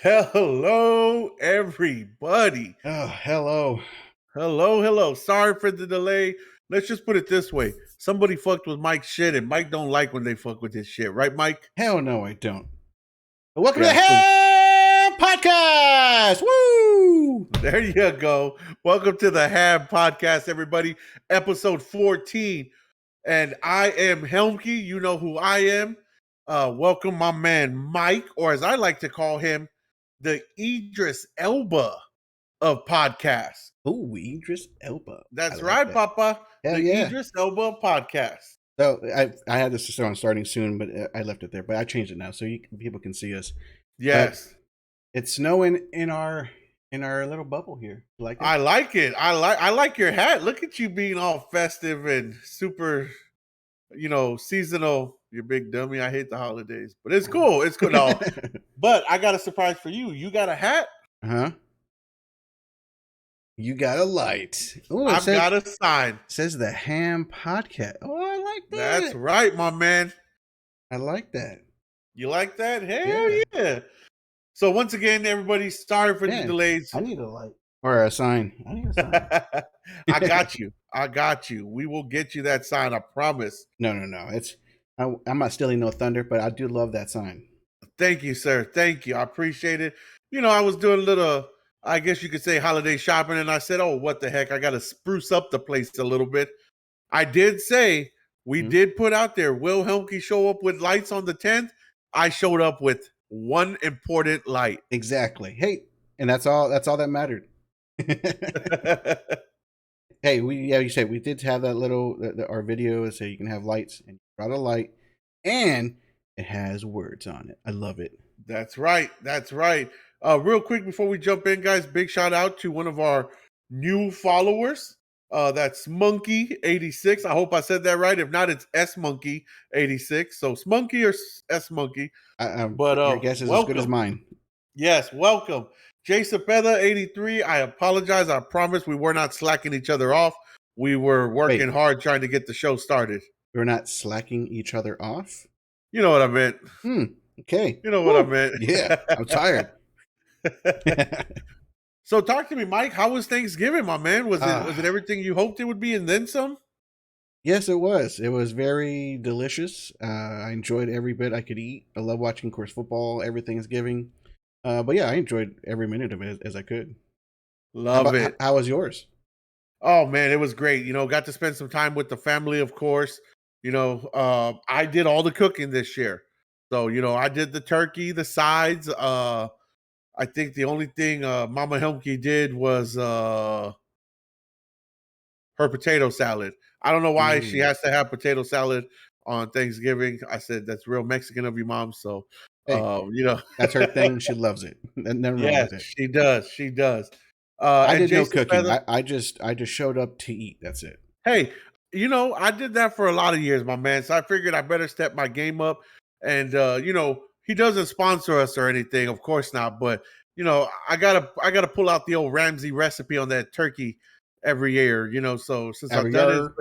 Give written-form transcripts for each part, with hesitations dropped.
Hello, everybody. Oh, hello. Hello. Sorry for the delay. Let's just put it this way. Somebody fucked with Mike's shit, and Mike don't like when they fuck with his shit. Right, Mike? Hell no, I don't. Welcome to the Yeah. Ham Podcast. Woo! There you go. Welcome to the Hab Podcast, everybody. Episode 14. And I am Helmke. You know who I am. Welcome my man Mike, or as I like to call him, the Idris Elba of podcasts. Oh, Idris Elba. That's right, that. Papa. Hell the yeah. Idris Elba podcast. So I had this on starting soon, but I left it there. But I changed it now, so people can see us. Yes, but it's snowing in our little bubble here. You like it? I like it. I like your hat. Look at you being all festive and super, seasonal. You big dummy. I hate the holidays, but it's cool. It's cool. No, but I got a surprise for you. You got a hat? Uh-huh. You got a light. Ooh, I've got a sign. It says the Ham Podcast. Oh, I like that. That's right, my man. I like that. You like that? Hell yeah. So once again, everybody, sorry for the delays. I need a light. Or a sign. I need a sign. I got you. We will get you that sign, I promise. No. I'm not stealing no thunder, but I do love that sign. Thank you, sir. Thank you. I appreciate it. I was doing a little, I guess you could say, holiday shopping, and I said, oh, what the heck? I got to spruce up the place a little bit. I did say we did put out there, will Helmke show up with lights on the 10th? I showed up with one important light. Exactly. Hey, and that's all that mattered. Hey, you said we did have that little our video so you can have lights, and you brought a light, and it has words on it. I love it. That's right. Real quick before we jump in, guys, big shout out to one of our new followers. That's Smonkey86. I hope I said that right. If not, it's SMonkey86. So Smonkey or SMonkey. But your guess is welcome. As good as mine. Yes, welcome. Jason Peda 83. I apologize. I promise we were not slacking each other off. We were working hard trying to get the show started. We're not slacking each other off? You know what I meant. Okay. You know what I meant. Yeah, I'm tired. So talk to me, Mike. How was Thanksgiving, my man? Was it everything you hoped it would be and then some? Yes, it was. It was very delicious. I enjoyed every bit I could eat. I love watching, of course, football every Thanksgiving. But yeah, I enjoyed every minute of it as I could. Love it. How was yours? Oh man, it was great. Got to spend some time with the family, of course. I did all the cooking this year. So, I did the turkey, the sides. I think the only thing Mama Helmke did was her potato salad. I don't know why she has to have potato salad on Thanksgiving. I said, that's real Mexican of you, Mom. So, hey, that's her thing. She loves it. Never wrong with it. She does. She does. I did no cooking. I just showed up to eat. That's it. Hey, I did that for a lot of years, my man. So I figured I better step my game up. And he doesn't sponsor us or anything, of course not. But I gotta pull out the old Ramsey recipe on that turkey every year. So since I've done it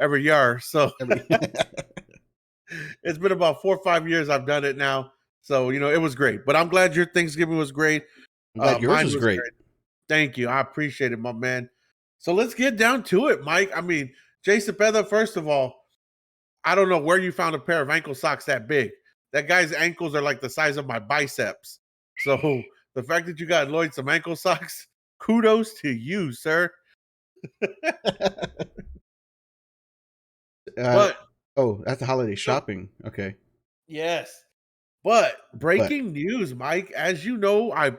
every year, so it's been about 4 or 5 years I've done it now. So it was great. But I'm glad your Thanksgiving was great. Yours was great. Thank you. I appreciate it, my man. So let's get down to it, Mike. I mean, Jason Peda, first of all, I don't know where you found a pair of ankle socks that big. That guy's ankles are like the size of my biceps. So the fact that you got Lloyd some ankle socks, kudos to you, sir. That's the holiday shopping. Okay. Yes. But breaking news, Mike, as you know, I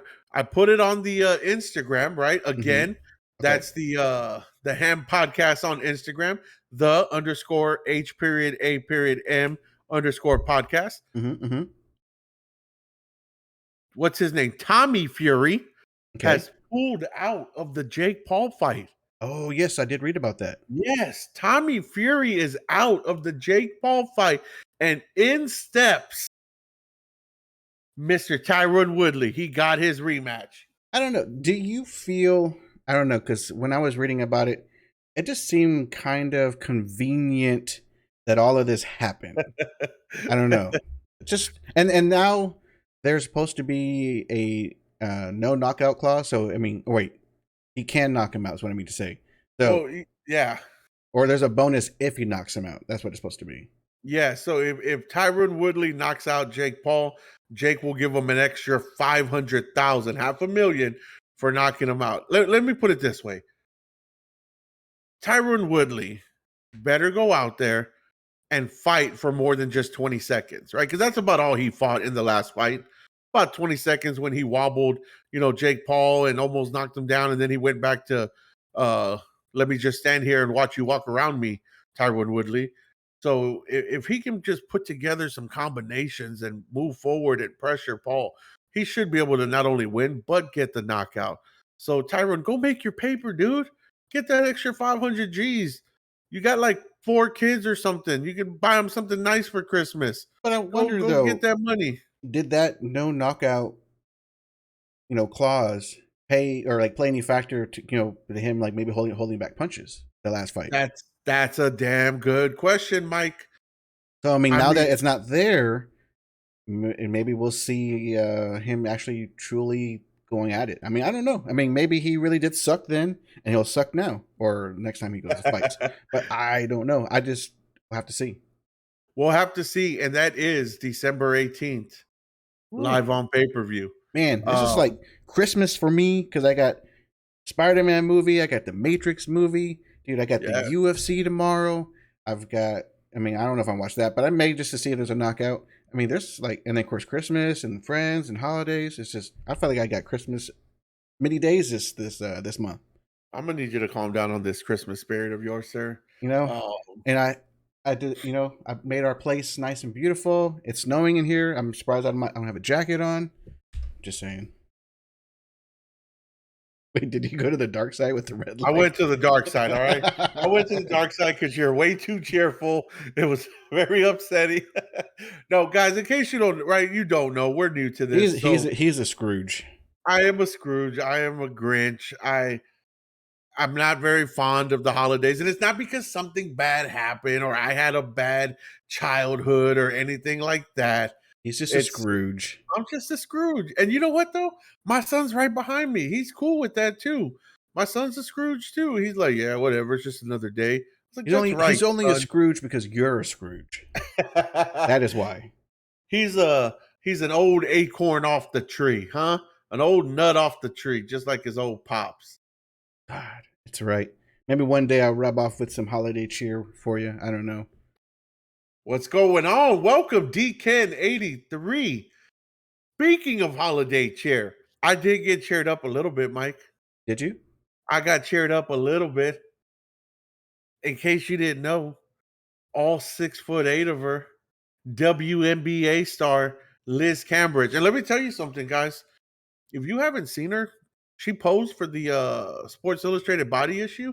put it on the Instagram, right? Again, that's the Ham Podcast on Instagram, _H.A.M_podcast. What's his name? Tommy Fury has pulled out of the Jake Paul fight. Oh, yes, I did read about that. Yes, Tommy Fury is out of the Jake Paul fight, and in steps Mr. Tyron Woodley. He got his rematch. I don't know. Do you feel, I don't know, because when I was reading about it, it just seemed kind of convenient that all of this happened. I don't know. Just and now there's supposed to be a no knockout clause. So I mean, wait, he can knock him out. Is what I mean to say. So, Well, yeah. or there's a bonus if he knocks him out. That's what it's supposed to be. Yeah, so if Tyron Woodley knocks out Jake Paul, Jake will give him an extra 500,000, half a million for knocking him out. Let me put it this way. Tyron Woodley better go out there and fight for more than just 20 seconds, right? Because that's about all he fought in the last fight. About 20 seconds when he wobbled, Jake Paul and almost knocked him down. And then he went back to, let me just stand here and watch you walk around me, Tyron Woodley. So if he can just put together some combinations and move forward and pressure Paul, he should be able to not only win, but get the knockout. So Tyron, go make your paper, dude. Get that extra 500 G's. You got like 4 kids or something. You can buy them something nice for Christmas. But I Go wonder go though, get that money. did that no knockout, clause pay or like play any factor to to him like maybe holding back punches the last fight? That's a damn good question, Mike. So I mean, I now that mean, it's not there, maybe we'll see him actually truly going at it. I mean, I don't know. I mean, maybe he really did suck then, and he'll suck now, or next time he goes to fights. But I don't know. I just have to see. we'll have to see, and that is December 18th, live on pay-per-view. Man, this is like Christmas for me because I got Spider-Man movie, I got the Matrix movie, dude. I got the Yeah. UFC tomorrow. I've got. I mean, I don't know if I watched that, but I may just to see if there's a knockout. I mean, there's like, and then of course Christmas and friends and holidays. It's just I feel like I got Christmas many days this month. I'm gonna need you to calm down on this Christmas spirit of yours, sir. Um, And I did, I made our place nice and beautiful. It's snowing in here. I'm surprised I don't have a jacket on. Just saying. Wait, did you go to the dark side with the red light? I went to the dark side, all right? I went to the dark side because you're way too cheerful. It was very upsetting. No, guys, in case you don't know, we're new to this. He's a Scrooge. I am a Scrooge. I am a Grinch. I'm not very fond of the holidays, and it's not because something bad happened or I had a bad childhood or anything like that. He's just a Scrooge. I'm just a Scrooge. And you know what though? My son's right behind me. He's cool with that too. My son's a Scrooge too. He's like, yeah, whatever. It's just another day. It's like, He's only a Scrooge because you're a Scrooge. That is why. He's an old acorn off the tree, huh? An old nut off the tree, just like his old pops. God, it's right. Maybe one day I'll rub off with some holiday cheer for you. I don't know. What's going on? Welcome, DKen83. Speaking of holiday cheer, I did get cheered up a little bit, Mike. Did you? I got cheered up a little bit. In case you didn't know, all 6'8" of her, WNBA star Liz Cambage. And let me tell you something, guys. If you haven't seen her, she posed for the Sports Illustrated body issue.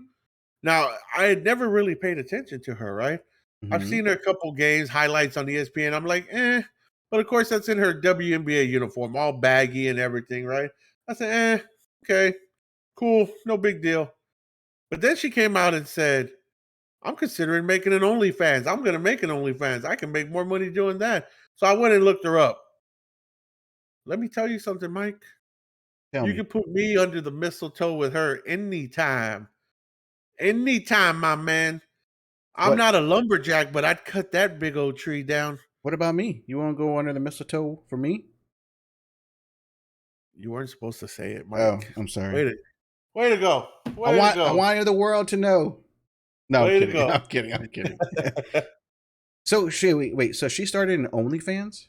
Now, I had never really paid attention to her, right? I've seen her a couple games, highlights on ESPN. I'm like, eh. But of course, that's in her WNBA uniform, all baggy and everything, right? I said, okay, cool, no big deal. But then she came out and said, I'm considering making an OnlyFans. I'm going to make an OnlyFans. I can make more money doing that. So I went and looked her up. Let me tell you something, Mike. Tell You me. can put me under the mistletoe with her anytime. Anytime, my man. I'm not a lumberjack, but I'd cut that big old tree down. What about me? You want to go under the mistletoe for me? You weren't supposed to say it, Mike. Oh, I'm sorry. Way to go. I want the world to know. No, Way I'm to kidding. go. I'm kidding. I'm kidding. So wait. So she started in OnlyFans?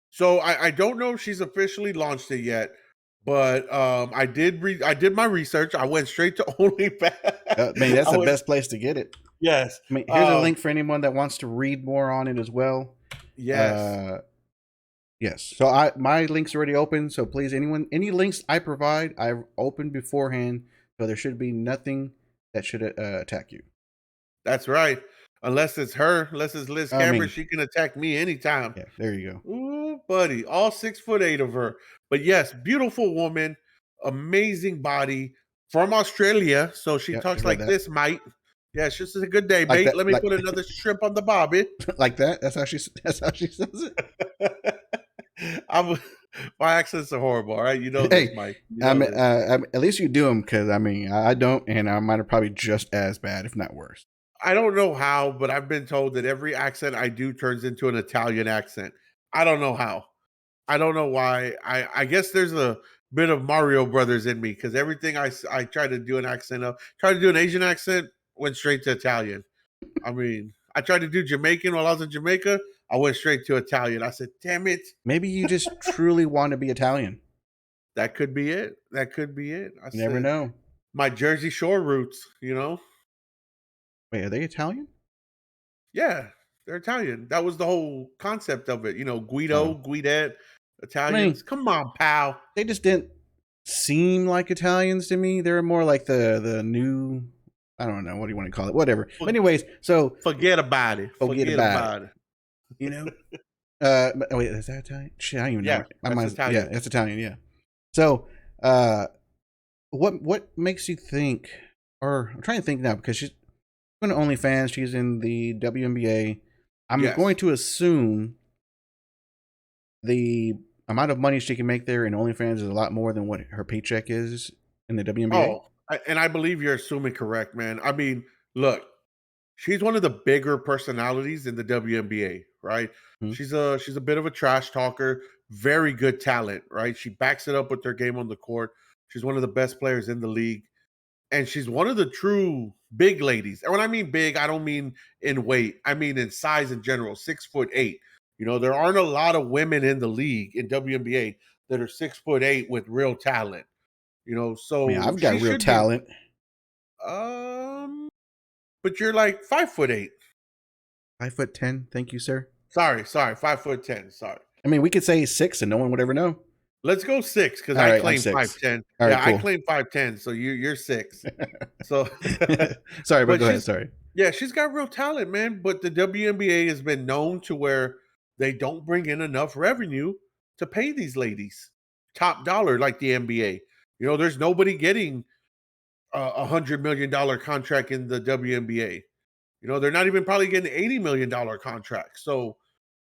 So I don't know if she's officially launched it yet, but I did my research. I went straight to OnlyFans. Man, that's the best place to get it. Yes. I mean, here's a link for anyone that wants to read more on it as well. Yes. Yes. So my link's already open. So please, any links I provide, I've opened beforehand. So there should be nothing that should attack you. That's right. Unless it's Liz Cambage, she can attack me anytime. Yeah, there you go. Ooh, buddy. All 6'8" of her. But yes, beautiful woman, amazing body from Australia. So she talks like this, mate. Yeah, it's just a good day, mate. Let me put another shrimp on the barbie. Like that? That's how she says it. My accents are horrible. All right, you know this, Hey, Mike. You know this. at least you do them, because I mean, I don't, and mine are probably just as bad, if not worse. I don't know how, but I've been told that every accent I do turns into an Italian accent. I don't know how. I don't know why. I guess there's a bit of Mario Brothers in me because everything I try to do an accent of, try to do an Asian accent, went straight to Italian. I mean, I tried to do Jamaican while I was in Jamaica. I went straight to Italian. I said, damn it. Maybe you just truly want to be Italian. That could be it. That could be it. I You never said, know. my Jersey Shore roots, you know? Wait, are they Italian? Yeah, they're Italian. That was the whole concept of it. You know, Guido, Oh, Guidette, I Italians. mean, Come on, pal. they just didn't seem like Italians to me. They're more like the new. I don't know, what do you want to call it? Whatever. But anyways, so Forget about it. forget Forget about it. about it. You know. Wait, is that Italian? Shit, I don't even know. Yeah, My that's mind's Italian. yeah, it's Italian. Yeah. So, what makes you think? Or I'm trying to think now, because she's going to OnlyFans. She's in the WNBA. I'm Yes. going to assume the amount of money she can make there in OnlyFans is a lot more than what her paycheck is in the WNBA. Oh, and I believe you're assuming correct, man. I mean, look, she's one of the bigger personalities in the WNBA, right? Hmm. She's a bit of a trash talker, very good talent, right? She backs it up with her game on the court. She's one of the best players in the league. And she's one of the true big ladies. And when I mean big, I don't mean in weight. I mean in size in general, 6'8". You know, there aren't a lot of women in the league in WNBA that are 6'8" with real talent. You know, I mean, so I've she got real should be. talent. Um, but you're like 5'8". 5'10". Thank you, sir. Sorry, 5'10". Sorry. I mean, we could say 6, and no one would ever know. Let's go 6 because All I right, I'm claim 6. 5'10". All right, Yeah, I cool. claim 5'10". So you're 6. So, Sorry, but but go ahead. Sorry. yeah, she's got real talent, man. But the WNBA has been known to where they don't bring in enough revenue to pay these ladies top dollar like the NBA. You know, there's nobody getting $100 million contract in the WNBA. You know, they're not even probably getting $80 million contracts. So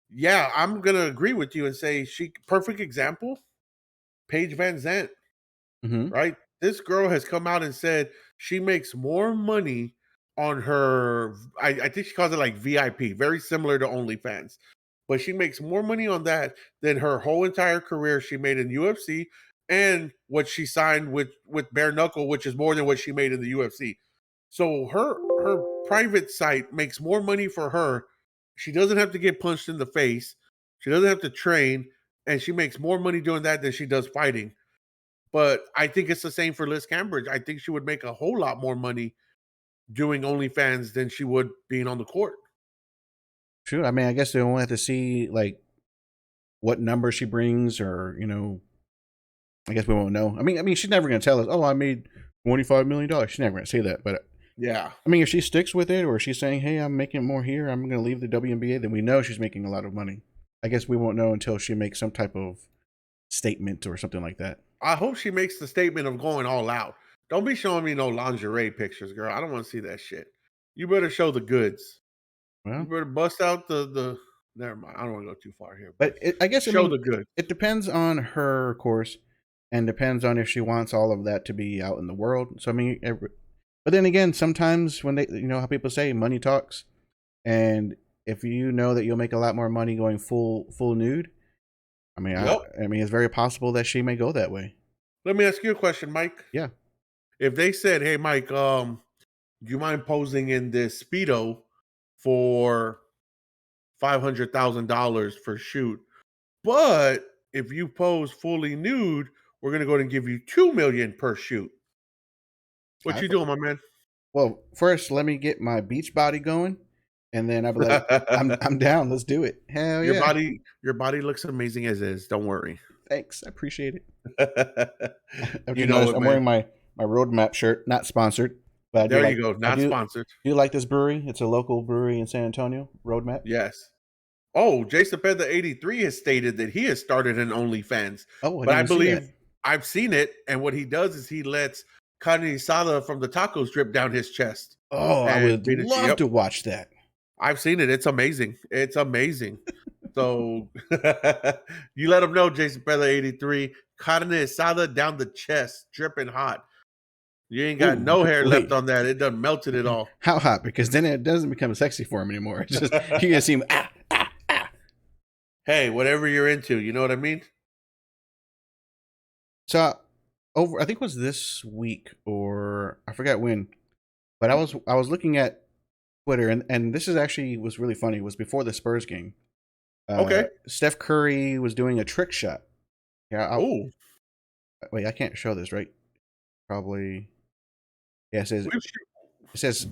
yeah, I'm gonna agree with you and say she perfect example, Paige Van Zandt, Mm-hmm. right? This girl has come out and said she makes more money on her. I think she calls it like VIP, very similar to OnlyFans, but she makes more money on that than her whole entire career she made in UFC and what she signed with bare knuckle, which is more than what she made in the UFC. So her private site makes more money for her. She doesn't have to get punched in the face. She doesn't have to train, and she makes more money doing that than she does fighting. But I think it's the same for Liz Cambridge. I think she would make a whole lot more money doing OnlyFans than she would being on the court. True. I mean, I guess they won't have to see like what number she brings, or I guess we won't know. I mean, she's never going to tell us, "Oh, I made $25 million." She's never going to say that. But Yeah. I mean, if she sticks with it, or she's saying, "Hey, I'm making more here. I'm going to leave the WNBA," then we know she's making a lot of money. I guess we won't know until she makes some type of statement or something like that. I hope she makes the statement of going all out. Don't be showing me no lingerie pictures, girl. I don't want to see that shit. You better show the goods. You Well, better bust out the never mind. I don't want to go too far here, but but I guess show the goods. it depends on her, of course, and depends on if she wants all of that to be out in the world. So I mean, but then again, sometimes when they, how people say money talks, and if you know that you'll make a lot more money going full nude, I mean, Yep. I mean, it's very possible that she may go that way. Let me ask you a question, Mike. Yeah. If they said, "Hey, Mike, do you mind posing in this speedo for $500,000 for shoot? But if you pose fully nude, we're gonna go ahead and give you $2 million per shoot." What you doing, my man? Well, first, let me get my beach body going, and then I'll be like, I'm down. Let's do it. Hell Your yeah. body looks amazing as is. Don't worry. Thanks. I appreciate it. If You you know notice, it, I'm man. wearing my roadmap shirt, not sponsored, but There you go. I Not sponsored. do you like this brewery? It's a local brewery in San Antonio. Roadmap. Yes. Oh, Jason Peda 83 has stated that he has started an OnlyFans, Oh, I but didn't I even see that. believe I've seen it. And what he does is he lets carne asada from the tacos drip down his chest Oh, I and would beat it. love Yep, to watch that. I've seen it. It's amazing. It's amazing. So you let him know, Jason Feather 83. Carne asada down the chest, dripping hot. You ain't got Ooh, no hair left wait. on that. It done melted it all. How hot? Because then it doesn't become sexy for him anymore. It's just you're gonna see him. Hey, whatever you're into, you know what I mean? So over, I think it was this week or I forgot when, but I was looking at Twitter and this is actually was really funny. It was before the Spurs game. Okay. Steph Curry was doing a trick shot. Yeah. Oh, Wait, I can't show this, right? Probably. Yeah, it says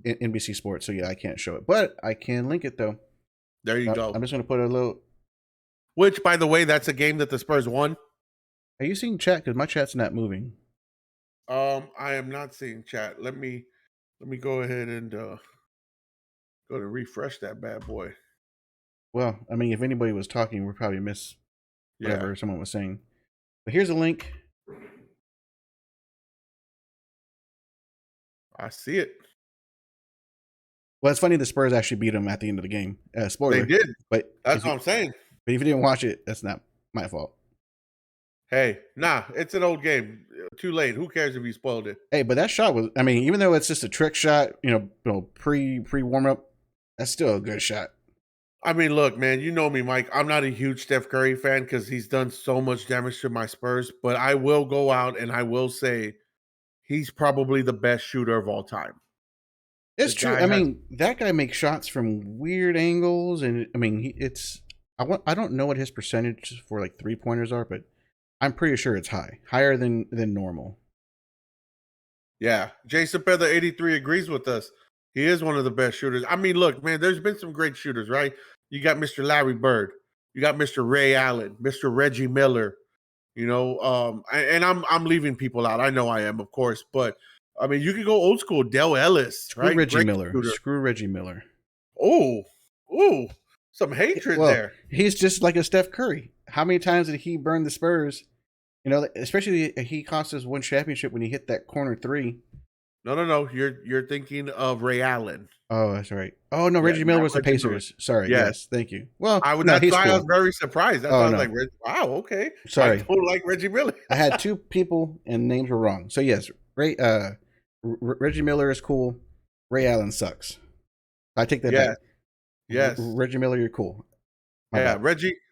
NBC Sports, so yeah, I can't show it, but I can link it though. there you go. I'm just gonna put a little. Which, by the way, that's a game that the Spurs won. Are you seeing chat? Because my chat's not moving. I am not seeing chat. Let me go ahead and go to refresh that bad boy. Well, I mean, if anybody was talking, we'd probably miss Yeah, whatever someone was saying. But here's a link. I see it. Well, it's funny the Spurs actually beat them at the end of the game. Spoiler. They did. But That's what I'm saying. if you didn't watch it, that's not my fault. Hey, nah, it's an old game. Too late. Who cares if you spoiled it? Hey, but that shot was, I mean, even though it's just a trick shot, pre warm up, that's still a good shot. I mean, look, man, you know me, Mike. I'm not a huge Steph Curry fan because he's done so much damage to my Spurs, but I will go out and I will say he's probably the best shooter of all time. The It's true. guy I has, mean, that guy makes shots from weird angles, and I mean, I don't know what his percentage for like 3-pointers are, but I'm pretty sure it's higher than normal. yeah. Jason Feather 83 agrees with us. He is one of the best shooters. I mean, look, man, there's been some great shooters, right? You got Mr. Larry Bird, you got Mr. Ray Allen, Mr. Reggie Miller, and I'm leaving people out. I know I am, of course, but I mean, you could go old school, Dell Ellis, Screw right? Reggie Great Miller. shooter. Screw Reggie Miller. Oh, ooh, some hatred Well, there. he's just like a Steph Curry. How many times did he burn the Spurs? Especially he cost us one championship when he hit that corner three. No. You're thinking of Ray Allen. Oh, that's right. Oh no, Yeah, Reggie Miller not was the Reggie Miller. Pacers. Sorry. Yes, Yes, thank you. Well, I would. no, That's he's why I was cool. very surprised. That's why Oh I was no, like, wow, okay. I sorry. don't like Reggie Miller. I had two people and names were wrong. So yes, Reggie Miller is cool. Ray Allen sucks. I take that back. Yes, yes. Reggie Miller, you're cool. My Yeah, bad.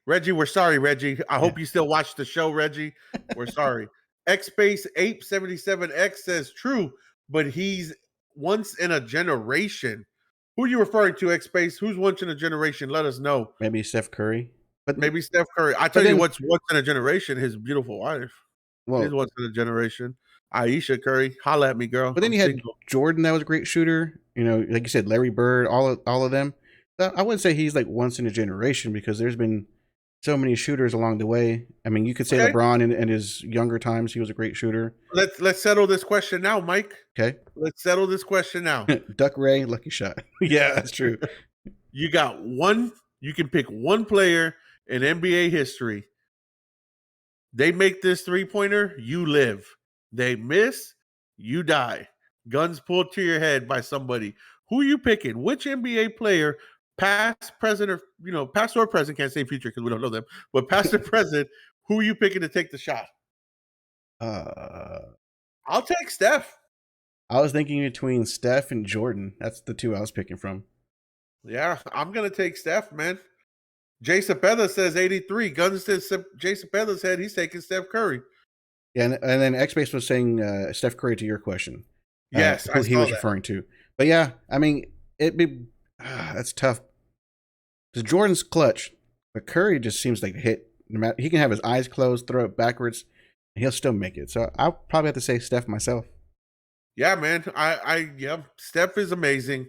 Reggie, we're sorry, Reggie. I hope Yeah. you still watch the show, Reggie. We're sorry. X Space Ape 77X says true, but he's once in a generation. Who are you referring to, X Space? Who's once in a generation? Let us know. Maybe Steph Curry, but Maybe Steph Curry. I but tell you then what's once in a generation, his beautiful wife. She's well, once in a generation. Aisha Curry. Holla at me, girl. but then I'm you had single. Jordan that was a great shooter. Like you said, Larry Bird, all of them. I wouldn't say he's like once in a generation because there's been so many shooters along the way. I mean, you could say Okay. LeBron in his younger times, he was a great shooter. Let's settle this question now, Mike. Okay. Let's settle this question now. Duck Ray, lucky shot. Yeah, that's true. You got one, you can pick one player in NBA history. They make this 3-pointer, you live. They miss, you die. Guns pulled to your head by somebody. Who are you picking? Which NBA player, past, present, or past or present, can't say future because we don't know them, but past or present, who are you picking to take the shot? Uh, I'll take Steph. I was thinking between Steph and Jordan. That's the two I was picking from. Yeah, I'm gonna take Steph, man. Jason Feather says 83. Guns says Jason Feather's head. He's taking Steph Curry. Yeah, and then X-Base was saying Steph Curry to your question. Yes, I Who he saw was that. referring to. But yeah, I mean, that's tough. Because Jordan's clutch, but Curry just seems like a hit. No matter, he can have his eyes closed, throw it backwards, and he'll still make it. So I'll probably have to say Steph myself. Yeah, man. Yeah. Steph is amazing.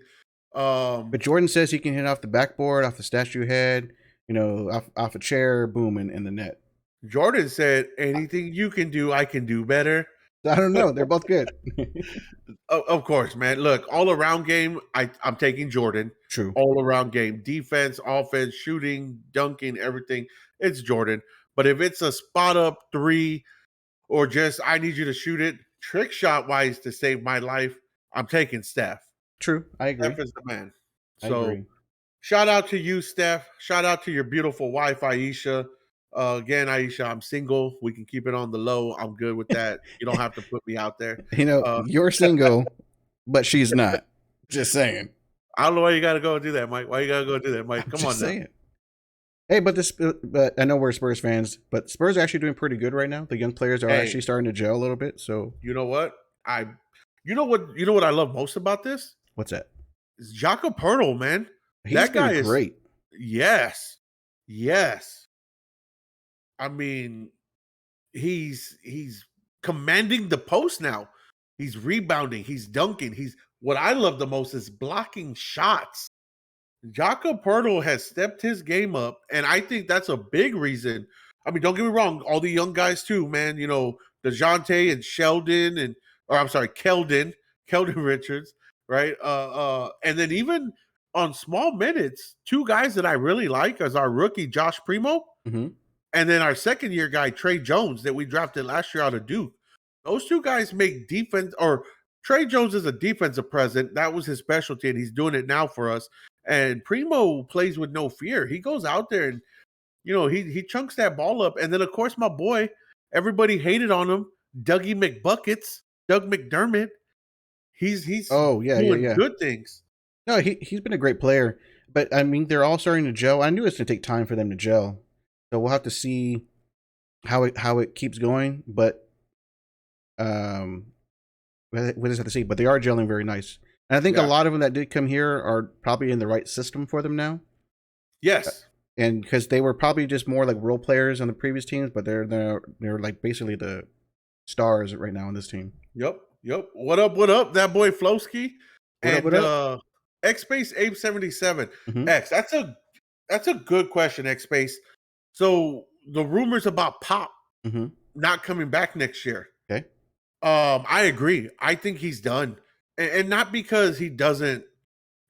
But Jordan says he can hit off the backboard, off the statue head, off a chair, boom, in the net. Jordan said, "Anything you can do, I can do better." So I don't know. They're both good. Of course, man. Look, all around game, I'm taking Jordan. True. All around game, defense, offense, shooting, dunking, everything. It's Jordan. But if it's a spot up three or just I need you to shoot it, trick shot wise to save my life, I'm taking Steph. True. I agree. Steph is the man. I So agree. Shout out to you, Steph. Shout out to your beautiful wife, Aisha. Again, Aisha, I'm single. We can keep it on the low. I'm good with that. You don't have to put me out there. Uh, You're single, but she's not. Just saying. I don't know why you got to go and do that, Mike. Why you got to go do that, I'm Mike? Come just on now. saying. Hey, but I know we're Spurs fans, but Spurs are actually doing pretty good right now. The young players are Hey, actually starting to gel a little bit. So you know what? You know what I love most about this? what's that? It's Jakob Pertl, man. He's That been guy is great. yes. Yes. I mean, he's commanding the post now. He's rebounding, he's dunking. He's what I love the most is blocking shots. Jakob Pertl has stepped his game up, and I think that's a big reason. I mean, don't get me wrong, all the young guys too, man. You know, DeJounte and Sheldon or I'm sorry, Keldon Richards, right? And then even on small minutes, two guys that I really like as our rookie Josh Primo, Mm-hmm. and then our second year guy Trey Jones that we drafted last year out of Duke. Those two guys make defense, or Trey Jones is a defensive present. That was his specialty, and he's doing it now for us. And Primo plays with no fear. He goes out there and he chunks that ball up. And then of course my boy, everybody hated on him, Dougie McBuckets, Doug McDermott. He's Oh yeah, yeah, doing yeah. good things. No, he's been a great player, but I mean they're all starting to gel. I knew it's gonna take time for them to gel, so we'll have to see how it keeps going. But um, we just have to see. But they are gelling very nice, and I think a Yeah. lot of them that did come here are probably in the right system for them now. Yes. And because they were probably just more like role players on the previous teams, but they're like basically the stars right now on this team. Yep. Yep. What up? What up? That boy Flowski What up? What and up? X Space Abe 77. Mm-hmm. X, that's a good question, X Space. So the rumors about Pop Mm-hmm. not coming back next year. Okay. I agree. I think he's done. And not because he doesn't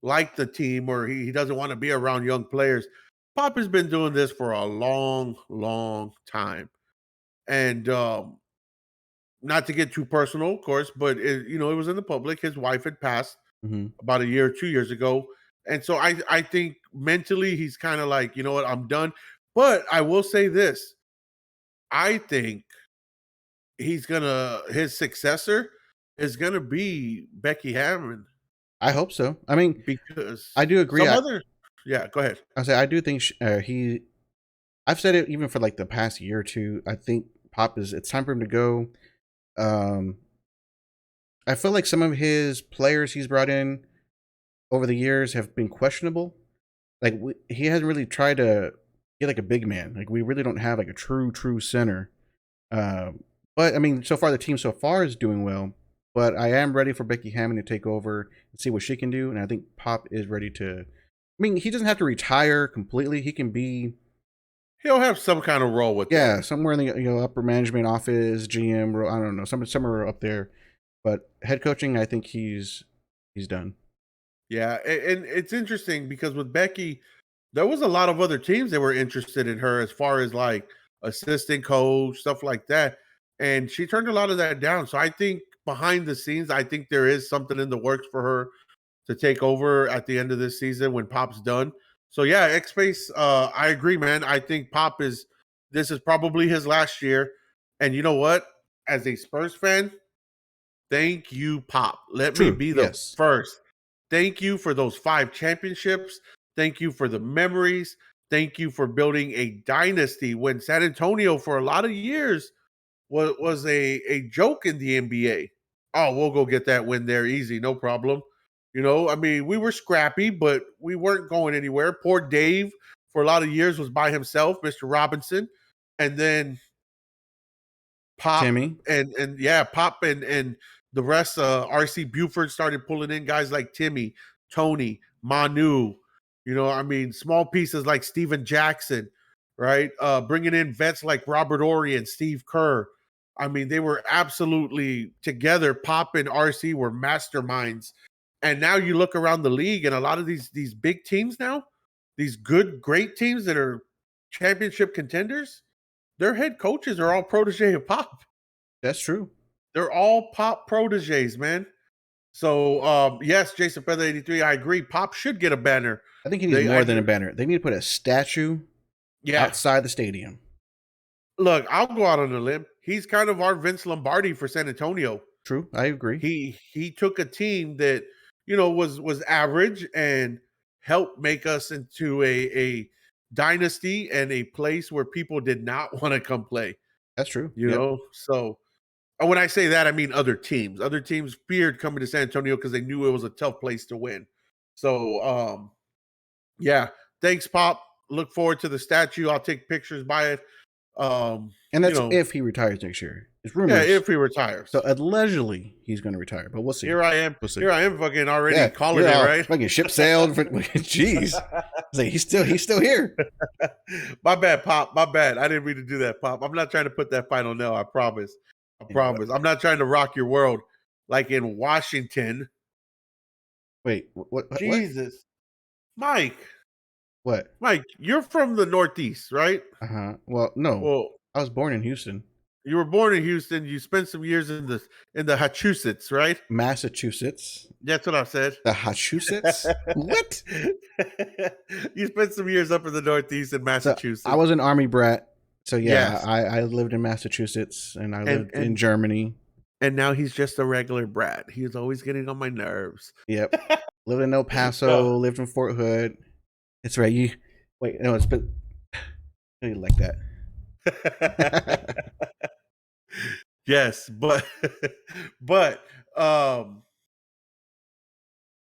like the team or he doesn't want to be around young players. Pop has been doing this for a long, long time. And not to get too personal, of course, but it was in the public. His wife had passed Mm-hmm. about a year or 2 years ago. And so I think mentally he's kind of like, you know what, I'm done. But I will say this. I think his successor is gonna be Becky Hammond I hope so. I mean, because I do agree. some other yeah, go ahead. I say I do think he. I've said it even for like the past year or two. I think Pop is. It's time for him to go. Um, I feel like some of his players he's brought in over the years have been questionable. Like he hasn't really tried to get like a big man. Like we really don't have like a true center. But I mean, so far the team so far is doing well. But I am ready for Becky Hammond to take over and see what she can do. And I think Pop is ready to. I mean, he doesn't have to retire completely. He can be He'll have some kind of role with yeah them. somewhere in the upper management office, GM. I don't know, somewhere up there. But head coaching, I think he's done. Yeah, and it's interesting because with Becky, there was a lot of other teams that were interested in her as far as like assistant coach, stuff like that. And she turned a lot of that down. So I think behind the scenes, I think there is something in the works for her to take over at the end of this season when Pop's done. So yeah, X Space, I agree, man. I think this is probably his last year. And you know what? As a Spurs fan, thank you, Pop. Let me True. be the Yes. first. Thank you for those 5 championships. Thank you for the memories. Thank you for building a dynasty when San Antonio for a lot of years was a joke in the NBA. Oh, we'll go get that win there easy, no problem. I mean, we were scrappy, but we weren't going anywhere. Poor Dave for a lot of years was by himself, Mr. Robinson, and then Pop Timmy. and yeah, Pop and the rest. RC Buford started pulling in guys like Timmy, Tony, Manu. I mean, small pieces like Steven Jackson, right? Bringing in vets like Robert Ory and Steve Kerr. I mean, they were absolutely together. Pop and RC were masterminds. And now you look around the league, and a lot of these big teams now, these good, great teams that are championship contenders, their head coaches are all protege of Pop. That's true. They're all Pop proteges, man. So yes, Jason Feather 83. I agree. Pop should get a banner. I think he needs more than a banner. They need to put a statue outside the stadium. Look, I'll go out on a limb. He's kind of our Vince Lombardi for San Antonio. True, I agree. He took a team that was average and helped make us into a dynasty and a place where people did not want to come play. That's true. So when I say that, I mean other teams. Other teams feared coming to San Antonio because they knew it was a tough place to win. So yeah, thanks, Pop. Look forward to the statue. I'll take pictures by it. And that's if he retires next year. It's rumors. Yeah, if he retires. So allegedly he's going to retire, but we'll see. Here I am. We'll see. Here I am, fucking already calling it, right? Fucking ship sailed. Jeez, like he's still here. My bad, Pop. My bad. I didn't mean to do that, Pop. I'm not trying to put that final nail. I promise. Promise. I'm not trying to rock your world like in Washington. Wait, what? Jesus, Mike. What? Mike, you're from the Northeast, right? Well, no. Well, I was born in Houston. You were born in Houston. You spent some years in the Massachusetts, right? Massachusetts. That's what I said. The Massachusetts? What? You spent some years up in the Northeast in Massachusetts. So I was an Army brat. So yeah, yes. I lived in Massachusetts and I lived in Germany. And now he's just a regular brat. He was always getting on my nerves. Yep. Lived in El Paso, lived in Fort Hood. It's right. It's been like that. Yes, but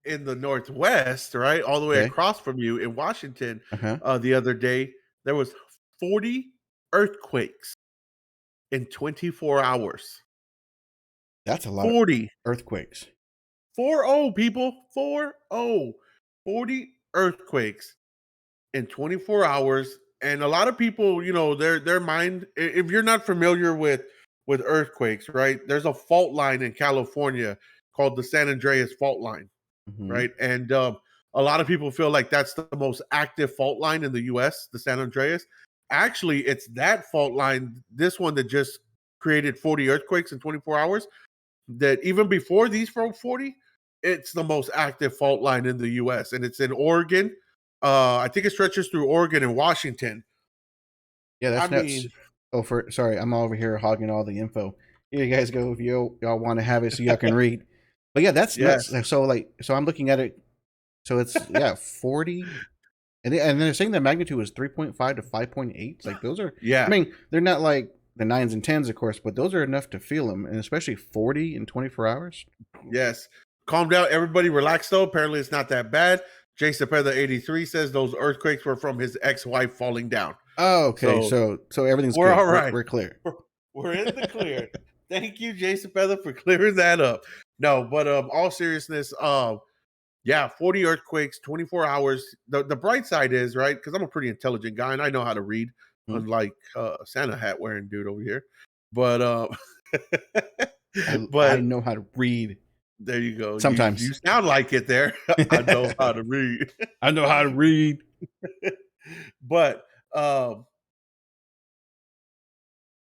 in the Northwest, right, all the way across from you in Washington, the other day there was 40 earthquakes in 24 hours. That's a lot. 40 earthquakes. 40 people. 40 earthquakes in 24 hours. And a lot of people, their mind, if you're not familiar with earthquakes, right? There's a fault line in California called the San Andreas fault line, right? And a lot of people feel like that's the most active fault line in the U.S., the San Andreas. Actually, it's that fault line, this one that just created 40 earthquakes in 24 hours, that even before these 40, it's the most active fault line in the U.S. And it's in Oregon. I think it stretches through Oregon and Washington. Yeah, that's nuts. Sorry, I'm over here hogging all the info. Here you guys go if y'all want to have it so y'all can read. But yeah, that's nuts. So I'm looking at it. So it's 40, and they're saying the magnitude was 3.5 to 5.8. Like those are I mean, they're not like the 9s and 10s, of course, but those are enough to feel them, and especially 40 in 24 hours. Yes. Calm down, everybody. Relax, though. Apparently, it's not that bad. Jason Feather 83 says those earthquakes were from his ex-wife falling down. Oh, okay. So everything's we're good. All right. We're clear. We're in the clear. Thank you, Jason Feather, for clearing that up. No, but all seriousness, 40 earthquakes, 24 hours. The bright side is, right, because I'm a pretty intelligent guy and I know how to read, unlike Santa hat wearing dude over here. But I know how to read. There you go. Sometimes you sound like it there. I know how to read. I know how to read. But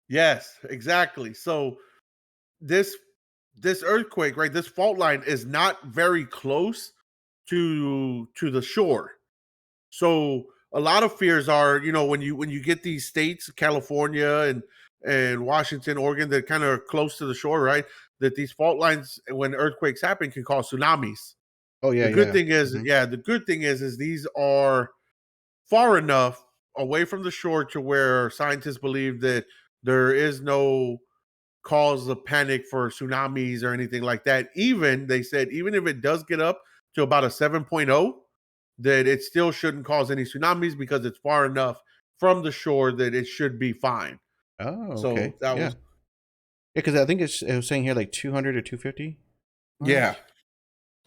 yes, exactly. So this earthquake, right? This fault line is not very close to the shore. So a lot of fears are, when you get these states, California and Washington, Oregon, that kind of close to the shore, right? That these fault lines, when earthquakes happen, can cause tsunamis. Oh yeah. The good thing is, the good thing is these are far enough away from the shore to where scientists believe that there is no cause of panic for tsunamis or anything like that. They said, even if it does get up to about a 7.0, that it still shouldn't cause any tsunamis because it's far enough from the shore that it should be fine. Oh, So okay. that was because I think it was saying here like 200 or 250.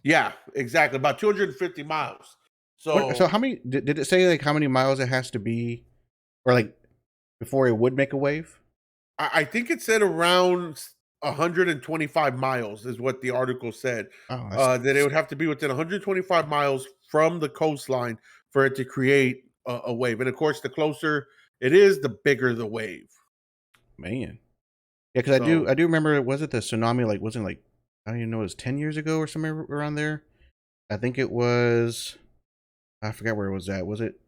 Yeah, exactly. About 250 miles. So how many did it say, like how many miles it has to be, or like before it would make a wave? I think it said around 125 miles is what the article said. That it would have to be within 125 miles from the coastline for it to create a wave. And of course, the closer it is, the bigger the wave. Man. Yeah, because I do remember, was it the tsunami, like wasn't like I don't even know, it was 10 years ago or somewhere around there. I think it was, I forgot where it was at. Was it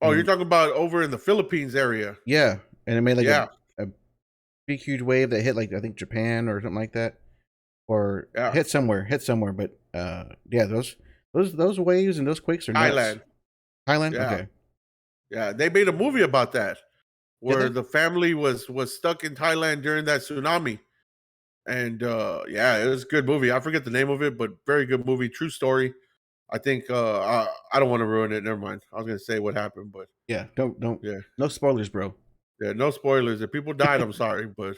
Oh, you're in, talking about over in the Philippines area. yeah. And it made like Yeah, a big, huge wave that hit like, I think Japan or something like that. Or yeah. hit somewhere. But yeah, those waves and those quakes are nuts. Thailand. Thailand? Yeah, Okay. yeah. They made a movie about that Did where they? the family was stuck in Thailand during that tsunami. And yeah, it was a good movie. I forget the name of it, but very good movie. True story. I think I don't want to ruin it. Never mind. I was gonna say what happened, but Yeah. Don't. yeah, No spoilers, bro. yeah. No spoilers. If people died, I'm sorry, but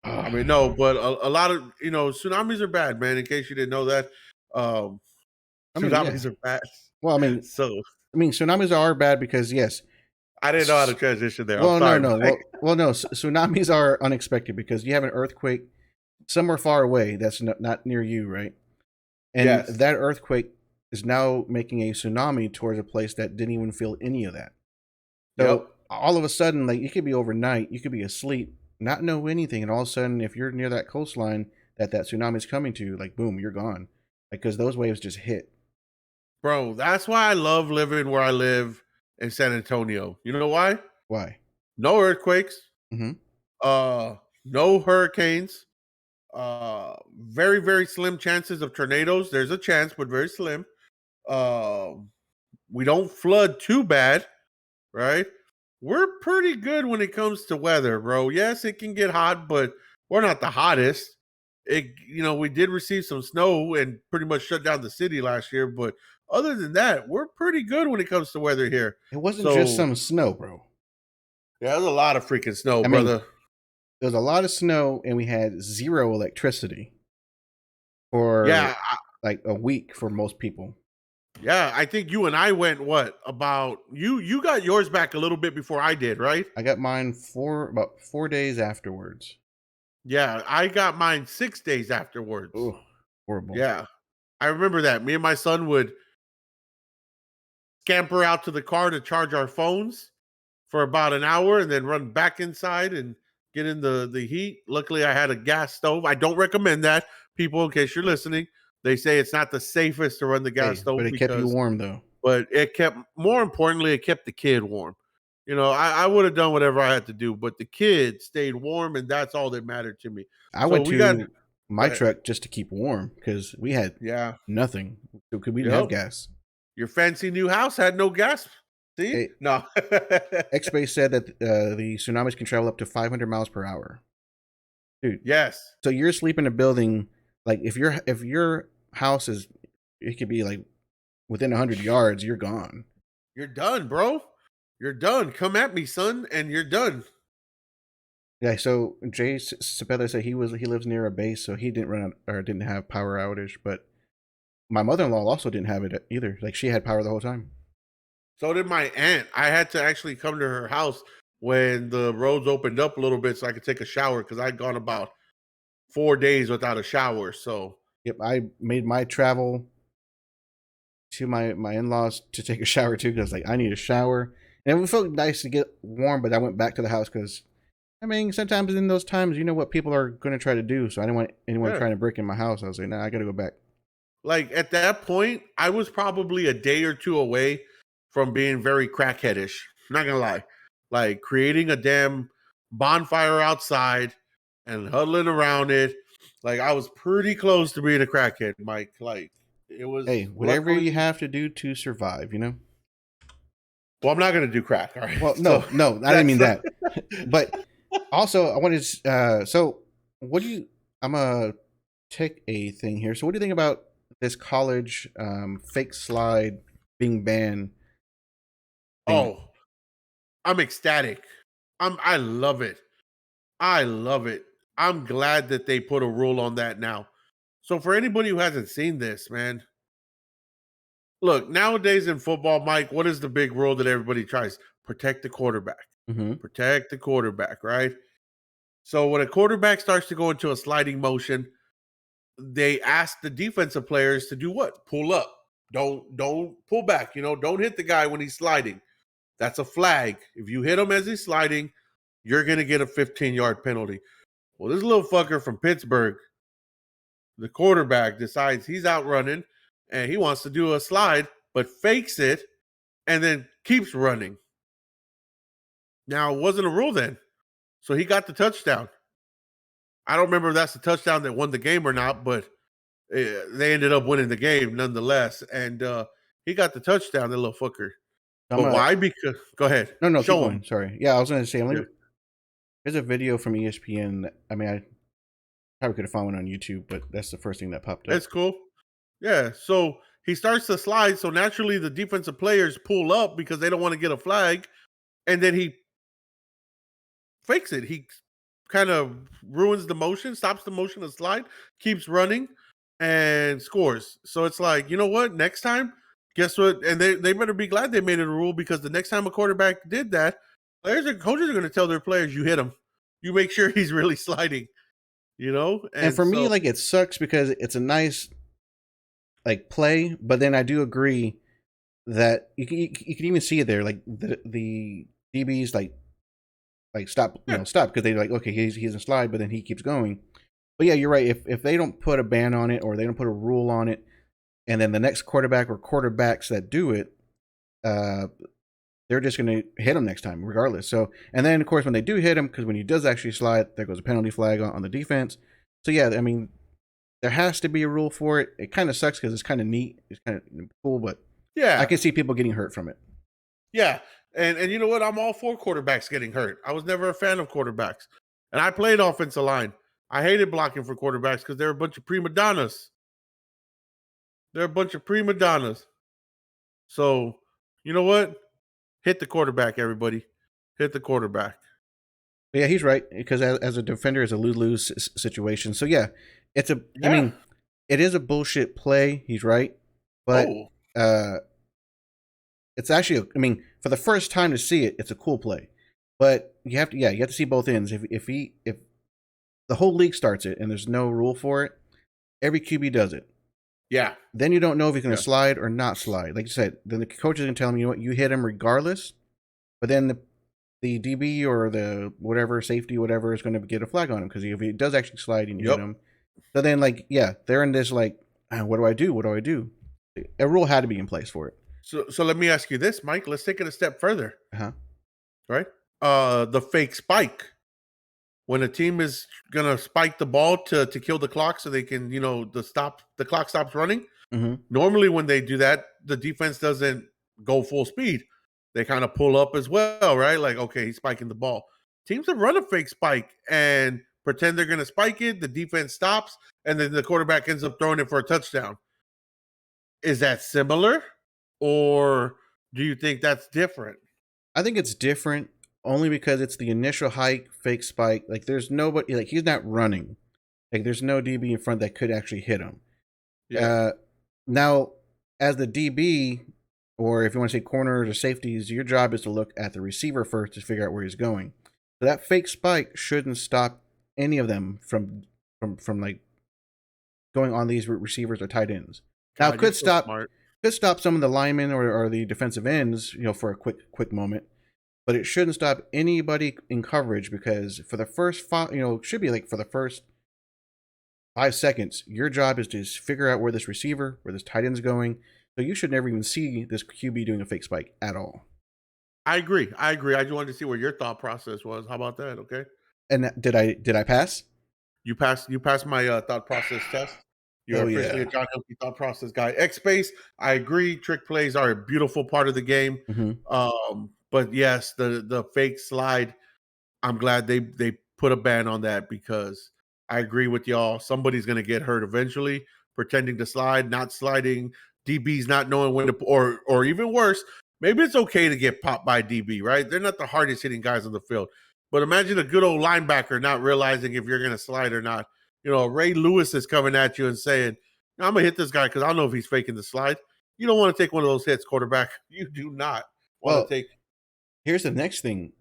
I Ah, mean no. But a lot of tsunamis are bad, man. In case you didn't know that, um, I mean, yeah. tsunamis are bad. Well, So tsunamis are bad because yes. I didn't know how to transition there. I'm Well, no, sorry, no. Mike. No. Tsunamis are unexpected because you have an earthquake somewhere far away that's not near you, right? And Yes. that earthquake is now making a tsunami towards a place that didn't even feel any of that. Yep. So all of a sudden, like, you could be overnight, you could be asleep, not know anything, and all of a sudden, if you're near that coastline that tsunami is coming to, like, boom, you're gone, because those waves just hit. Bro, that's why I love living where I live in San Antonio. You know why? Why? No earthquakes, Mm-hmm. no hurricanes, very, very slim chances of tornadoes. There's a chance, but very slim. Um, we don't flood too bad, right? We're pretty good when it comes to weather, bro. Yes, it can get hot, but we're not the hottest. We did receive some snow and pretty much shut down the city last year, but other than that, we're pretty good when it comes to weather here. It wasn't just So some snow, bro. yeah, there's a lot of freaking snow, I mean, brother. there was a lot of snow, and we had zero electricity for Yeah, like a week for most people. yeah. I think you and I went what about you? You got yours back a little bit before I did, right? I got mine for about 4 days afterwards. Yeah, I got mine 6 days afterwards. Oh, horrible. Yeah, I remember that. Me and my son would scamper out to the car to charge our phones for about an hour and then run back inside and get in the heat. Luckily, I had a gas stove. I don't recommend that, people, in case you're listening. They say it's not the safest to run the gas Hey, but stove it kept you because, warm though. but it kept, more importantly, it kept the kid warm. I would have done whatever I had to do, but the kid stayed warm, and that's all that mattered to me. I So went we got, to go my ahead. truck just to keep warm because we had Yeah. nothing. So we didn't have Yep. gas. Your fancy new house had no gas. See? Hey, No. X-Base said that the tsunamis can travel up to 500 miles per hour. Dude, Yes. so you're asleep in a building, like if your house is, it could be like within 100 yards, you're gone. You're done, bro. You're done. Come at me, son, and you're done. Yeah, so Jay Cepeda said he lives near a base, so he didn't run or didn't have power outage, but my mother-in-law also didn't have it either. Like, she had power the whole time. So did my aunt. I had to actually come to her house when the roads opened up a little bit so I could take a shower because I'd gone about 4 days without a shower. So Yep, I made my travel to my in-laws to take a shower too because like I need a shower, and it felt nice to get warm. But I went back to the house because I mean sometimes in those times you know what people are going to try to do, so I didn't want anyone yeah. trying to break in my house. I was like, nah, I got to go back. Like at that point, I was probably a day or two away from being very crackheadish. Not gonna lie. Like creating a damn bonfire outside and huddling around it. Like I was pretty close to being a crackhead, Mike. Like it Hey, was whatever you luckily. have to do to survive, you know. Well, I'm not gonna do crack. All right. Well, So no, I didn't that's mean that. But also, I wanted to. So, what do you? I'm gonna take a thing here. So, what do you think about this college fake slide being banned thing? oh, I'm ecstatic. I love it. I love it. I'm glad that they put a rule on that now. So for anybody who hasn't seen this, man, look, nowadays in football, Mike, what is the big rule that everybody tries? Protect the quarterback. Mm-hmm. Protect the quarterback, right? So when a quarterback starts to go into a sliding motion, they ask the defensive players to do what? Pull up. Don't pull back, don't hit the guy when he's sliding. That's a flag. If you hit him as he's sliding, you're going to get a 15-yard penalty. Well, this little fucker from Pittsburgh The quarterback decides he's out running and he wants to do a slide, but fakes it and then keeps running. Now, it wasn't a rule then. So he got the touchdown. I don't remember if that's the touchdown that won the game or not, but they ended up winning the game nonetheless. And he got the touchdown, the little fucker. But why? Because go ahead. No, keep Show going. him. Sorry. Yeah, I was going to say, Yeah. there's a video from ESPN. I mean, I probably could have found one on YouTube, but that's the first thing that popped up. That's cool. Yeah. So he starts to slide. So naturally, the defensive players pull up because they don't want to get a flag. And then he fakes it. He kind of ruins the motion, stops the motion of slide, keeps running, and scores. So it's like, you know what? Next time, guess what? And they better be glad they made it a rule, because the next time a quarterback did that, coaches are going to tell their players, you hit him. You make sure he's really sliding, you know? And for me, like, it sucks because it's a nice, like, play, but then I do agree that you can even see it there. Like, the DBs, like stop, stop, because they're like, okay, he's in slide, but then he keeps going. But yeah, you're right. If they don't put a ban on it, or they don't put a rule on it, and then the next quarterback or quarterbacks that do it, they're just going to hit him next time, regardless. So, and then of course when they do hit him, because when he does actually slide, there goes a penalty flag on the defense. So yeah, I mean, there has to be a rule for it. It kind of sucks because it's kind of neat, it's kind of cool, but yeah, I can see people getting hurt from it. Yeah. And you know what? I'm all for quarterbacks getting hurt. I was never a fan of quarterbacks. And I played offensive line. I hated blocking for quarterbacks because they're a bunch of prima donnas. They're a bunch of prima donnas. So, you know what? Hit the quarterback, everybody. Hit the quarterback. But yeah, he's right, because as a defender, it's a lose-lose situation. So yeah, I mean, it is a bullshit play. He's right. But it's actually, I mean, for the first time to see it, it's a cool play. But you have to see both ends. If the whole league starts it and there's no rule for it, every QB does it. Yeah. Then you don't know if he's going to slide or not slide. Like you said, then the coach is going to tell him, you know what, you hit him regardless. But then the DB or the whatever, safety, whatever, is going to get a flag on him, because if he does actually slide and you hit him. So then, like, yeah, they're in this, like, what do I do? What do I do? A rule had to be in place for it. So let me ask you this, Mike. Let's take it a step further. Right? The fake spike. When a team is gonna spike the ball to kill the clock so they can, the clock stops running. Mm-hmm. Normally, when they do that, the defense doesn't go full speed. They kind of pull up as well, right? Like, okay, he's spiking the ball. Teams have run a fake spike and pretend they're gonna spike it. The defense stops, and then the quarterback ends up throwing it for a touchdown. Is that similar, or do you think that's different? I think it's different only because it's the initial hike, fake spike. Like, there's nobody, like, he's not running. Like, there's no DB in front that could actually hit him. Yeah. Now, as the DB, or if you want to say corners or safeties, your job is to look at the receiver first to figure out where he's going. So that fake spike shouldn't stop any of them from like going on these receivers or tight ends. Now, it could stop some of the linemen or the defensive ends, for a quick moment. But it shouldn't stop anybody in coverage, because for the first should be like for the first 5 seconds, your job is to just figure out where this receiver, where this tight end's going. So you should never even see this QB doing a fake spike at all. I agree. I just wanted to see where your thought process was. How about that? Okay. And did I pass? You passed my thought process test. You're officially a John Hilke thought process guy. X-Space, I agree. Trick plays are a beautiful part of the game. Mm-hmm. But yes, the fake slide, I'm glad they put a ban on that, because I agree with y'all. Somebody's going to get hurt eventually, pretending to slide, not sliding, DBs not knowing when to, or even worse, maybe it's okay to get popped by DB, right? They're not the hardest hitting guys on the field. But imagine a good old linebacker not realizing if you're going to slide or not. Ray Lewis is coming at you and saying, I'm going to hit this guy because I don't know if he's faking the slide. You don't want to take one of those hits, quarterback. You do not want to take. Here's the next thing.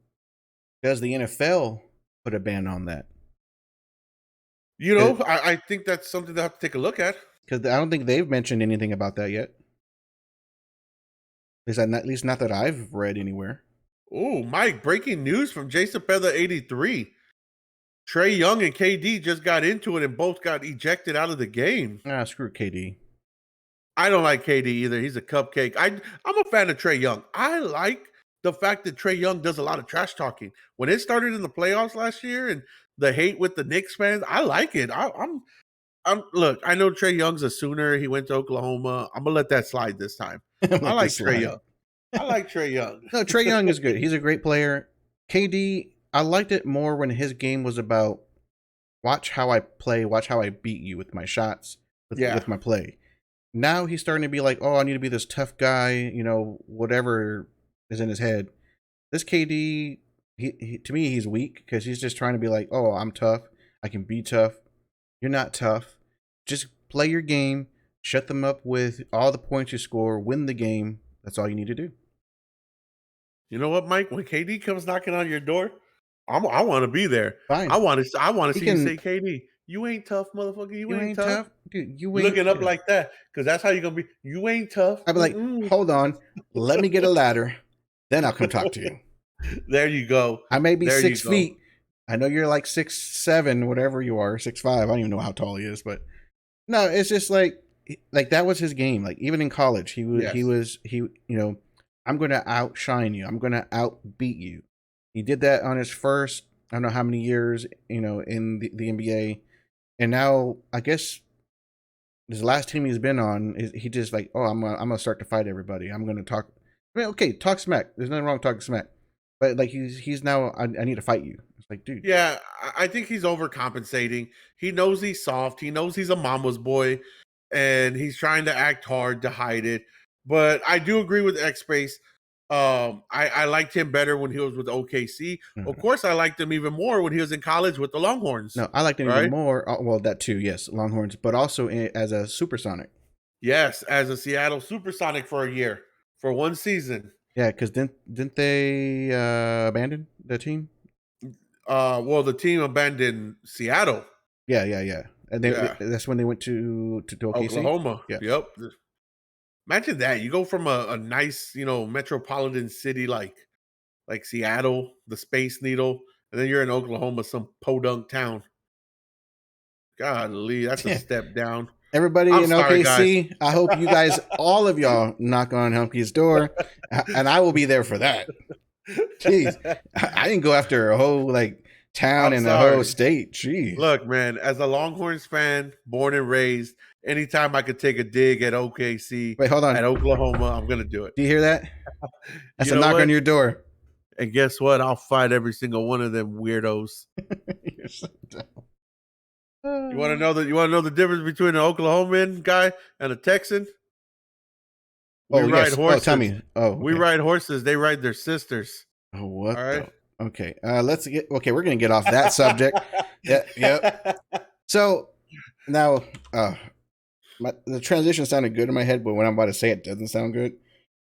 Does the NFL put a ban on that? I think that's something to have to take a look at. Because I don't think they've mentioned anything about that yet. At least not that I've read anywhere. Oh, Mike, breaking news from Jason Peda 83. Trae Young and KD just got into it and both got ejected out of the game. Screw KD. I don't like KD either. He's a cupcake. I'm a fan of Trae Young. I like the fact that Trae Young does a lot of trash talking. When it started in the playoffs last year and the hate with the Knicks fans, I like it. I'm look, I know Trae Young's a Sooner. He went to Oklahoma. I'm gonna let that slide this time. I like Trae Young. I like Trae Young. No, Trae Young is good. He's a great player. KD, I liked it more when his game was about watch how I play, watch how I beat you with my shots, with my play. Now he's starting to be like, oh, I need to be this tough guy, you know, whatever is in his head. This KD, he to me, he's weak because he's just trying to be like, oh, I'm tough. I can be tough. You're not tough. Just play your game, shut them up with all the points you score, win the game. That's all you need to do. You know what, Mike? When KD comes knocking on your door, I want to be there. Fine. I want to see you say, KD, you ain't tough, motherfucker. You ain't tough. Dude, you ain't looking up like that, because that's how you're gonna be. You ain't tough. I'd be like, hold on, let me get a ladder, then I'll come talk to you. There you go. I may be 6 feet. I know you're like 6'7", whatever you are, 6'5". I don't even know how tall he is, but no, it's just like that was his game. Like even in college, he you know, I'm gonna outshine you. I'm gonna outbeat you. He did that on his first, I don't know how many years, you know, in the NBA, and now I guess this last team he's been on, he just like, oh, I'm gonna start to fight everybody. I'm gonna talk. I mean, okay, talk smack. There's nothing wrong with talking smack, but like he's now, I need to fight you. It's like, dude. Yeah, I think he's overcompensating. He knows he's soft. He knows he's a mama's boy, and he's trying to act hard to hide it. But I do agree with X Space. I liked him better when he was with OKC. Mm-hmm. Of course, I liked him even more when he was in college with the Longhorns. No, I liked him even more. Well, that too, yes, Longhorns, but also as a Supersonic. Yes, as a Seattle Supersonic for a year, for one season. Yeah, because didn't they abandon the team? Well, the team abandoned Seattle. Yeah. And that's when they went to OKC? Oklahoma. Yeah. Yep. Imagine that. You go from a nice, you know, metropolitan city like Seattle, the Space Needle, and then you're in Oklahoma, some podunk town. Golly, that's a step down. Everybody in OKC, guys. I hope you guys, all of y'all, knock on Humpy's door, and I will be there for that. Jeez, I didn't go after a whole like town and a whole state. Jeez. Look, man, as a Longhorns fan, born and raised, anytime I could take a dig at OKC, wait, hold on, at Oklahoma, I'm gonna do it. Do you hear that? That's a knock on your door. And guess what? I'll fight every single one of them weirdos. You're so dumb. You want to know the difference between an Oklahoman guy and a Texan? We ride horses. Oh, tell me. Oh, okay. We ride horses. They ride their sisters. Oh, what? All right. Okay. We're gonna get off that subject. Yep. So now, the transition sounded good in my head, but when I'm about to say it doesn't sound good.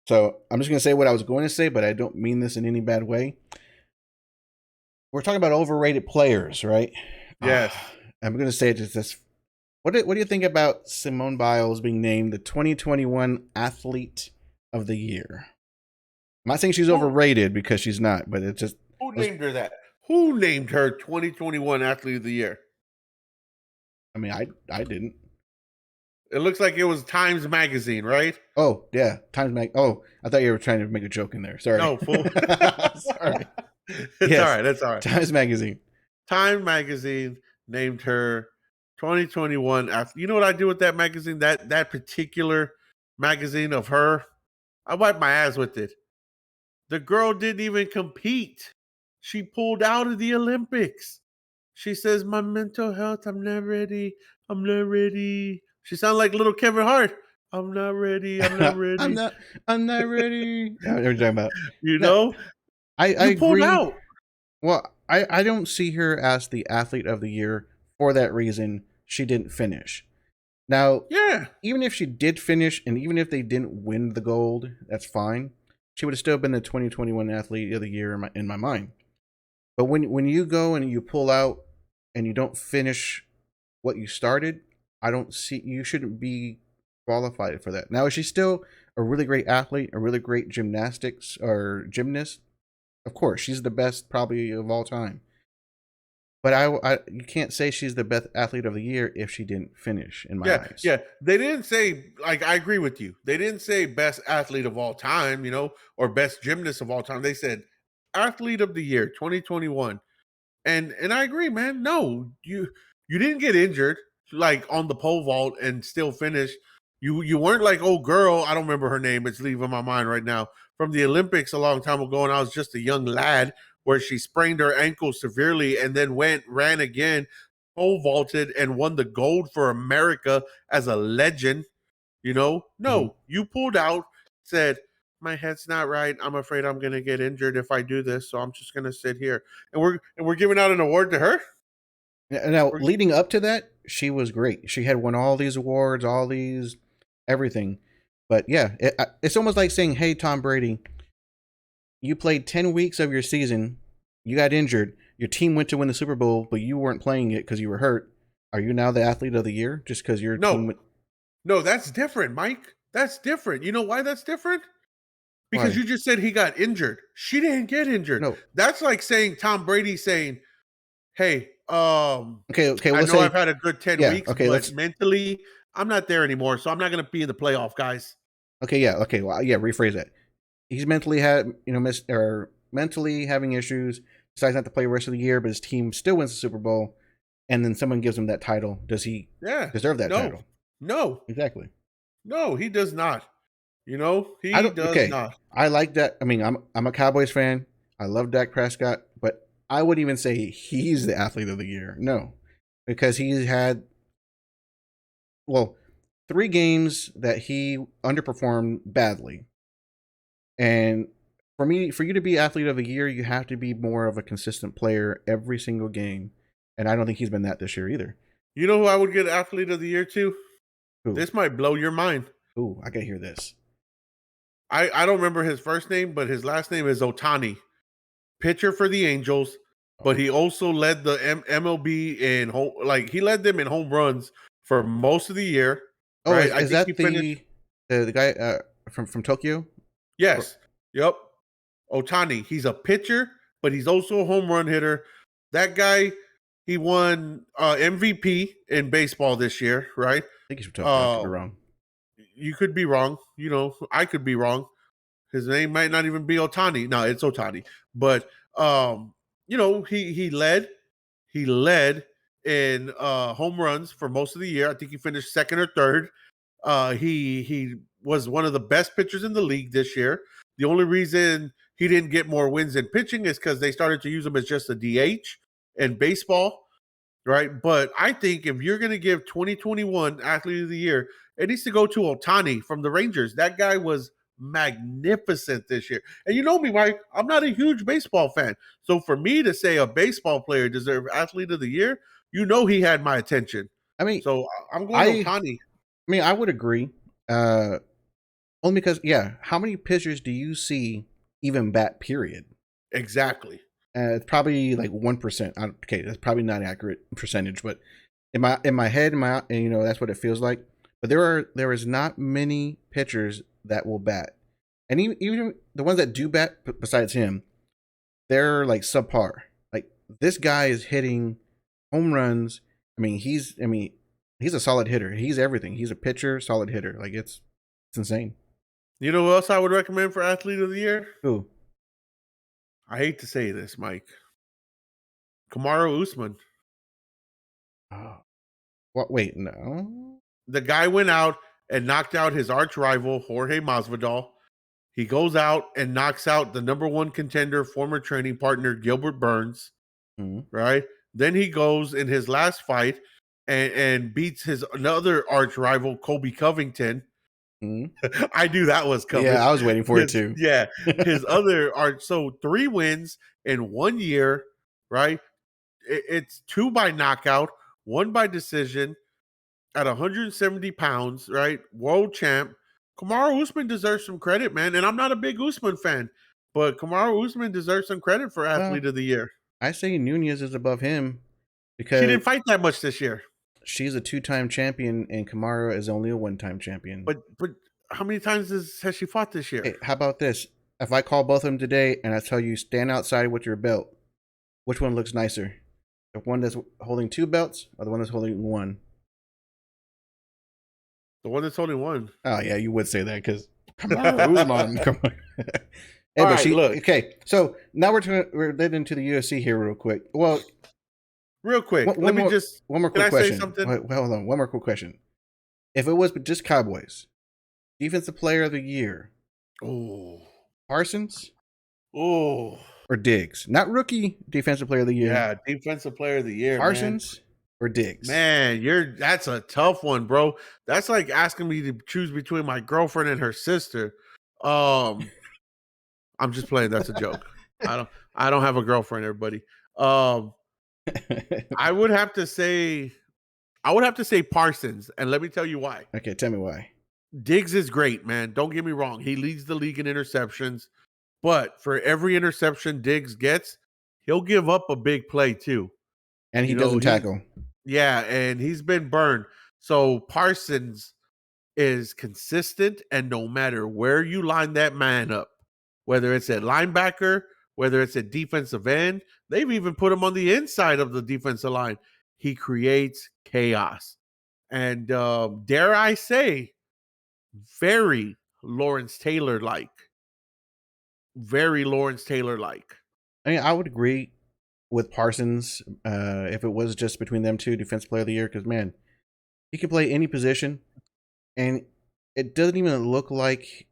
So I'm just gonna say what I was going to say, but I don't mean this in any bad way. We're talking about overrated players, right? Yes. I'm going to say this. What do you think about Simone Biles being named the 2021 Athlete of the Year? I'm not saying she's overrated because she's not, but it's just... Who named her that? Who named her 2021 Athlete of the Year? I mean, I didn't. It looks like it was Times Magazine, right? Oh, yeah. Times Mag. Oh, I thought you were trying to make a joke in there. Sorry. No, fool. Sorry. It's all right. It's all right. Times Magazine. Time Magazine named her 2021 athlete. You know what I do with that magazine? That particular magazine of her, I wipe my ass with it. The girl didn't even compete. She pulled out of the Olympics. She says, my mental health, I'm not ready. I'm not ready. She sounds like little Kevin Hart. I'm not ready. I'm not ready. I'm not ready. What are you talking about? You know? I pulled agree. Out. Well, I don't see her as the Athlete of the Year for that reason. She didn't finish. Now, yeah, even if she did finish, and even if they didn't win the gold, that's fine. She would have still been the 2021 Athlete of the Year in my mind. But when you go and you pull out and you don't finish what you started, you shouldn't be qualified for that. Now, is she still a really great athlete, a really great gymnast? Of course, she's the best probably of all time. But you can't say she's the best athlete of the year if she didn't finish, in my Yeah, eyes. yeah. They didn't say, like, I agree with you. They didn't say best athlete of all time, or best gymnast of all time. They said athlete of the year 2021. And I agree, man. No, you didn't get injured like on the pole vault and still finish. You weren't like, oh girl, I don't remember her name. It's leaving my mind right now. From the Olympics a long time ago, and I was just a young lad where she sprained her ankle severely and then ran again, pole vaulted and won the gold for America as a legend. Mhm. No, you pulled out, said, my head's not right. I'm afraid I'm gonna get injured if I do this, so I'm just gonna sit here. And we're giving out an award to her. Now, We're, leading up to that, she was great. She had won all these awards, all these everything. But yeah, it's almost like saying, "Hey, Tom Brady, you played 10 weeks of your season, you got injured, your team went to win the Super Bowl, but you weren't playing it because you were hurt. Are you now the athlete of the year just because your team no, went?" no, that's different, Mike. That's different. You know why that's different? Because Why? you just said he got injured. She didn't get injured. No. That's like saying Tom Brady saying, "Hey, Okay, okay. Well, I let's know say, I've had a good 10 yeah. weeks, Okay, but let's. mentally, I'm not there anymore, so I'm not gonna be in the playoff, guys." Okay, yeah. Okay, well, yeah. Rephrase that. He's mentally missed or mentally having issues. Decides not to play the rest of the year, but his team still wins the Super Bowl, and then someone gives him that title. Does he Yeah. deserve that No. title? No. Exactly. No, he does not. I He don't. does Okay, not. I like that. I mean, I'm a Cowboys fan. I love Dak Prescott, but I wouldn't even say he's the athlete of the year. No, because he's had, well, 3 games that he underperformed badly, and for you to be athlete of the year, you have to be more of a consistent player every single game, and I don't think he's been that this year either. You know who I would get athlete of the year to? Who? This might blow your mind. Ooh, I gotta hear this. I don't remember his first name, but his last name is Ohtani. Pitcher for the Angels, but Oh, he also led the MLB in home. Like he led them in home runs for most of the year. oh, Right? is I is think he that finished. the guy from Tokyo? Or, Yes. Yep. Ohtani. He's a pitcher, but he's also a home run hitter. That guy, he won MVP in baseball this year. Right? I think he's from Tokyo. I could be Uh, wrong. you could be wrong. I could be wrong. His name might not even be Ohtani. No, it's Ohtani. But he led in home runs for most of the year. I think he finished second or third. He was one of the best pitchers in the league this year. The only reason he didn't get more wins in pitching is because they started to use him as just a DH in baseball, right? But I think if you're going to give 2021 Athlete of the Year, it needs to go to Ohtani from the Rangers. That guy was magnificent this year. And you know me, Mike, I'm not a huge baseball fan. So for me to say a baseball player deserves Athlete of the Year, he had my attention. I mean, So I'm going I Ohtani. I mean, I would agree. Uh, Only because, yeah, how many pitchers do you see even bat? Period. Exactly. It's probably like 1%. Okay, that's probably not an accurate percentage, but in my head, that's what it feels like. But there is not many pitchers that will bat, and even the ones that do bat, besides him, they're like subpar. Like, this guy is hitting home runs. I mean, he's a solid hitter. He's everything. He's a pitcher, solid hitter. Like, it's insane. You know who else I would recommend for Athlete of the Year? Who? I hate to say this, Mike. Kamaru Usman. Oh, what? Wait, no. The guy went out and knocked out his arch rival, Jorge Masvidal. He goes out and knocks out the number one contender, former training partner, Gilbert Burns, Hmm. right? Then he goes in his last fight and beats his another arch rival, Kobe Covington. Hmm. I knew that was coming. Yeah, I was waiting for it too. Yeah, his other arch. So 3 wins in 1 year, right? It's 2 by knockout, 1 by decision at 170 pounds, right? World champ. Kamaru Usman deserves some credit, man. And I'm not a big Usman fan, but Kamaru Usman deserves some credit for Well, Athlete of the Year. I say Nunes is above him She because didn't fight that much this year. she's a 2-time champion and Kamara is only a 1-time champion. But how many times has she fought this year? Hey, how about this? If I call both of them today and I tell you stand outside with your belt, which one looks nicer? The one that's holding 2 belts or the one that's holding 1? The one that's holding 1. Oh yeah, you would say that because Kamaru Usman. Come on. Hey, All but right, look. okay. So now we're getting into the UFC here real quick. Well, Real quick, one more can quick I say question. something? Wait, hold on. One more quick question. If it was just Cowboys, defensive player of the year, Oh, Parsons oh, or Diggs? Not rookie defensive player of the year. yeah, defensive player of the year, man. Parsons or Diggs? Man, that's a tough one, bro. That's like asking me to choose between my girlfriend and her sister. I'm just playing. That's a joke. I don't have a girlfriend, everybody. Um, I would have to say Parsons, and let me tell you why. Okay, tell me why. Diggs is great, man. Don't get me wrong. He leads the league in interceptions, but for every interception Diggs gets, he'll give up a big play too. And he You know, doesn't tackle. yeah, and he's been burned. So Parsons is consistent, and no matter where you line that man up, whether it's at linebacker, whether it's at defensive end, they've even put him on the inside of the defensive line. He creates chaos. And dare I say, very Lawrence Taylor like. Very Lawrence Taylor like. I mean, I would agree with Parsons if it was just between them two, defense player of the year, because man, he can play any position, and it doesn't even look like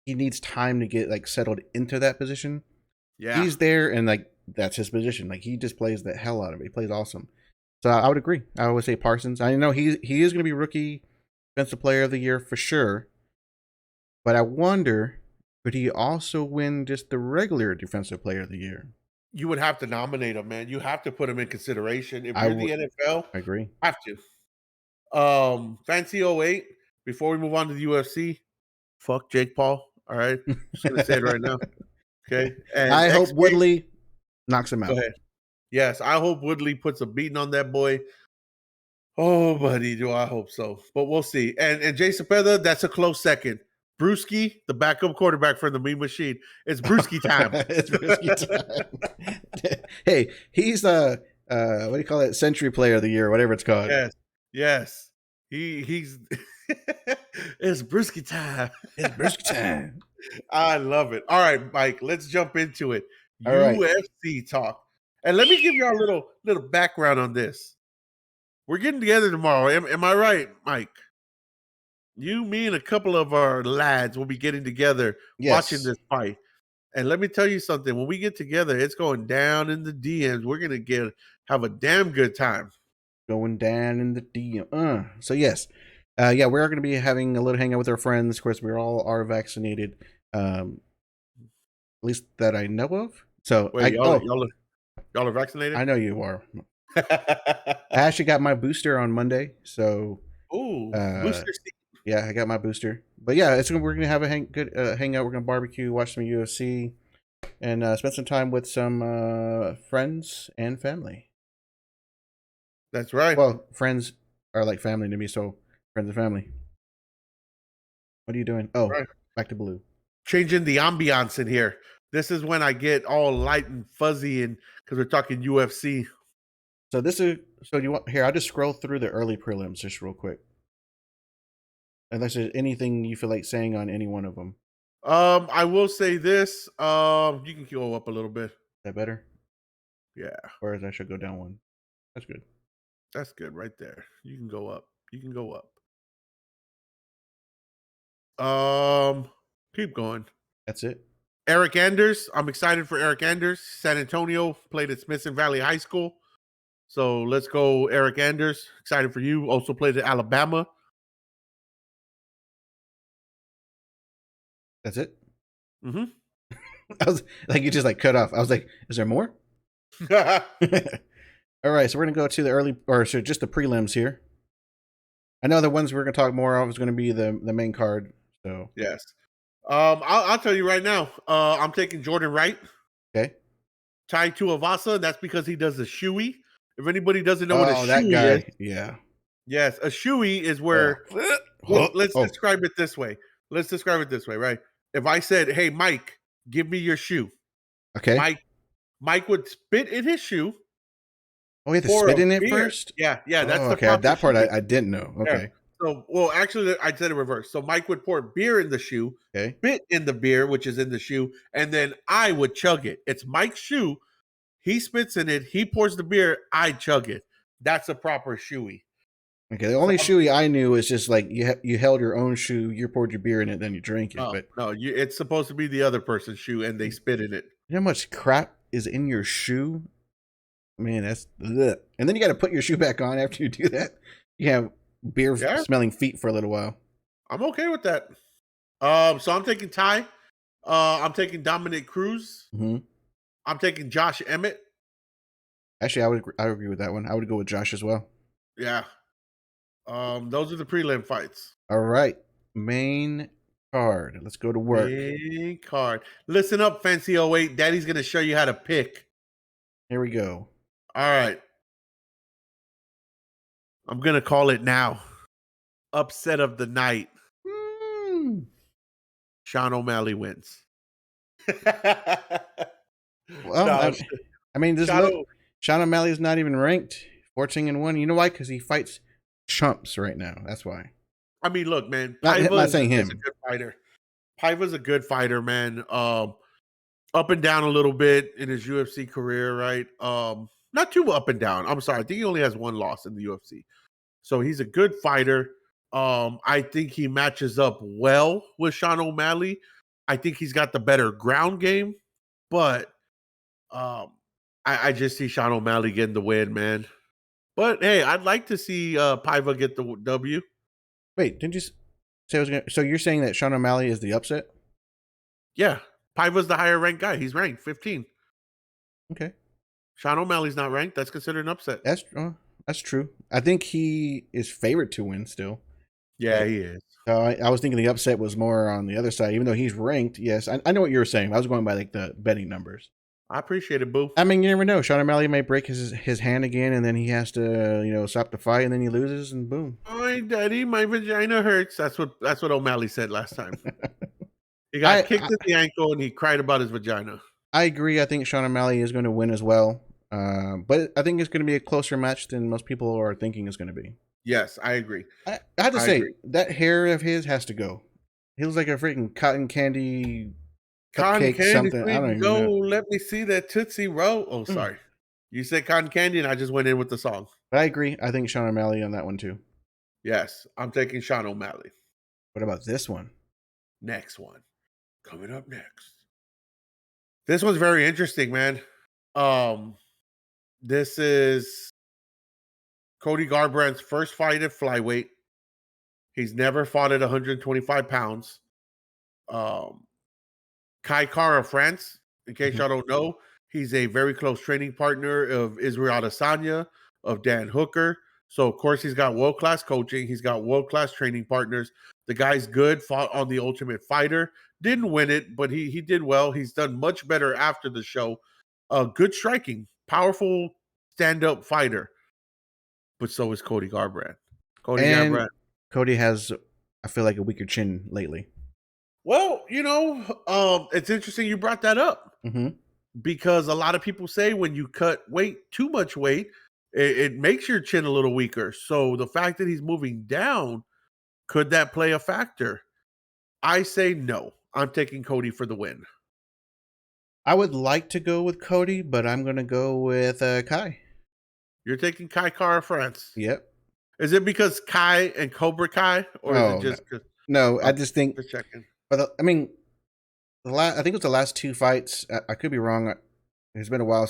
he needs time to get like settled into that position. Yeah. He's there, and like that's his position. Like he just plays the hell out of it. He plays awesome. So I would agree. I would say Parsons. I know he is going to be rookie defensive player of the year for sure, but I wonder could he also win just the regular defensive player of the year? You would have to nominate him, man. You have to put him in consideration. If I you're the NFL, I agree. have to. Fancy '08. Before we move on to the UFC, fuck Jake Paul. All right. Just gonna say it right now. Okay. And I hope XP, Woodley knocks him go out. ahead. Yes, I hope Woodley puts a beating on that boy. Oh, buddy, do I hope so. But we'll see. And Jay Cepeda, that's a close second. Brewski, the backup quarterback for the Mean Machine. It's Brewski time. It's Brewski time. Hey, he's what do you call it? Century player of the year, whatever it's called. Yes. He's it's Brewski time. It's Brewski time. I love it. All right, Mike, let's jump into it. All right. UFC talk. And let me give you a little background on this. We're getting together tomorrow. Am I right, Mike? You, me, and a couple of our lads will be getting together watching this fight. And let me tell you something. When we get together, it's going down in the DMs. We're gonna have a damn good time. Going down in the DM. So yes. Yeah, we're going to be having a little hangout with our friends. Of course, we all are vaccinated. At least that I know of. So wait, y'all are vaccinated? I know you are. I actually got my booster on Monday. So booster seat. Yeah, I got my booster. But yeah, we're gonna have a hangout. We're gonna barbecue, watch some UFC, and spend some time with some friends and family. That's right. Well, friends are like family to me, so friends and family. What are you doing? Oh, right. Back to blue. Changing the ambiance in here. This is when I get all light and fuzzy, and because we're talking UFC. So you want here? I'll just scroll through the early prelims just real quick. Unless there's anything you feel like saying on any one of them. I will say this. You can go up a little bit. Is that better? Yeah. Whereas I should go down one. That's good. That's good right there. You can go up. Keep going. That's it. Eric Anders. I'm excited for Eric Anders. San Antonio played at Smithson Valley High School. So let's go, Eric Anders. Excited for you. Also played at Alabama. That's it? Mm-hmm. I was like, you just like cut off. I was like, is there more? All right, so we're gonna go to the just the prelims here. I know the ones we're gonna talk more of is gonna be the main card. So yes. I'll tell you right now. I'm taking Jordan Wright. Okay. Tai Tuivasa. That's because he does the shoey. If anybody doesn't know what a shoey is, yeah. Yes, a shoey is where let's describe it this way. Right? If I said, "Hey, Mike, give me your shoe," okay, Mike would spit in his shoe, Oh, we have to Pour spit a in it beer. first? Yeah, that's Oh, the okay. proper That part shoe. I didn't know. Yeah. Okay. So, well, actually, I said it reverse. So Mike would pour beer in the shoe, Okay. spit in the beer, which is in the shoe, and then I would chug it. It's Mike's shoe. He spits in it. He pours the beer. I chug it. That's a proper shoey. Okay. The So only shoey I knew is just like you held your own shoe, you poured your beer in it, then you drank it. But no, it's supposed to be the other person's shoe, and they spit in it. you know how much crap is in your shoe? Man, that's ugh. And then you got to put your shoe back on after you do that. You have beer Yeah, smelling feet for a little while. I'm okay with that. So I'm taking Ty. I'm taking Dominic Cruz. Mm-hmm. I'm taking Josh Emmett. Actually, I would agree with that one. I would go with Josh as well. Yeah. Those are the prelim fights. All right, main card. Let's go to work. Big card. Listen up, Fancy 08. Daddy's gonna show you how to pick. Here we go. All right. I'm gonna call it now. Upset of the night. Sean O'Malley wins. Well, No, I mean, this Sean look. O- Sean O'Malley is not even ranked. 14-1. You know why? Because he fights chumps right now. That's why. I mean, look, man. Not saying is a him. good fighter. Paiva's a good fighter, man. Up and down a little bit in his UFC career, right? Not too up and down. I'm sorry. I think he only has one loss in the UFC. So he's a good fighter. I think he matches up well with Sean O'Malley. I think he's got the better ground game, but I just see Sean O'Malley getting the win, man. But hey, I'd like to see Paiva get the W. Wait, didn't you say I was gonna? So you're saying that Sean O'Malley is the upset? Yeah, Paiva's the higher ranked guy. He's ranked 15. Okay, Sean O'Malley's not ranked. That's considered an upset. that's true. I think he is favored to win still. Yeah, he is. I was thinking the upset was more on the other side, even though he's ranked. Yes, I know what you were saying. I was going by like the betting numbers. I appreciate it, boo. I mean, you never know. Sean O'Malley may break his hand again, and then he has to stop the fight, and then he loses, and boom. My daddy, my vagina hurts. That's what O'Malley said last time. He got kicked in the ankle and he cried about his vagina. I agree. I think Sean O'Malley is going to win as well. But I think it's going to be a closer match than most people are thinking it's going to be. Yes, I agree. I have to say, that hair of his has to go. He looks like a freaking cotton candy cupcake something. I don't even know. Let me see that Tootsie Roll. Oh, sorry. You said cotton candy and I just went in with the song. But I agree. I think Sean O'Malley on that one too. Yes, I'm taking Sean O'Malley. What about this one? Next one. Coming up next. This one's very interesting, man. This is Cody Garbrandt's first fight at flyweight. He's never fought at 125 pounds. Kai Kara France, in case y'all don't know, he's a very close training partner of Israel Adesanya, of Dan Hooker. So, of course, he's got world-class coaching. He's got world-class training partners. The guy's good, fought on The Ultimate Fighter. Didn't win it, but he did well. He's done much better after the show. Good striking, powerful stand-up fighter. But so is Cody Garbrandt. Garbrandt. Cody has, I feel like, a weaker chin lately. Well, it's interesting you brought that up. Because a lot of people say when you cut weight, too much weight, it makes your chin a little weaker. So the fact that he's moving down, could that play a factor? I say no. I'm taking Cody for the win. I would like to go with Cody, but I'm going to go with Kai. You're taking Kai Kara France? Yep. Is it because Kai and Cobra Kai? Or is it just... No, I just think... Just checking. But I mean, I think it was the last two fights. I could be wrong. It's been a while.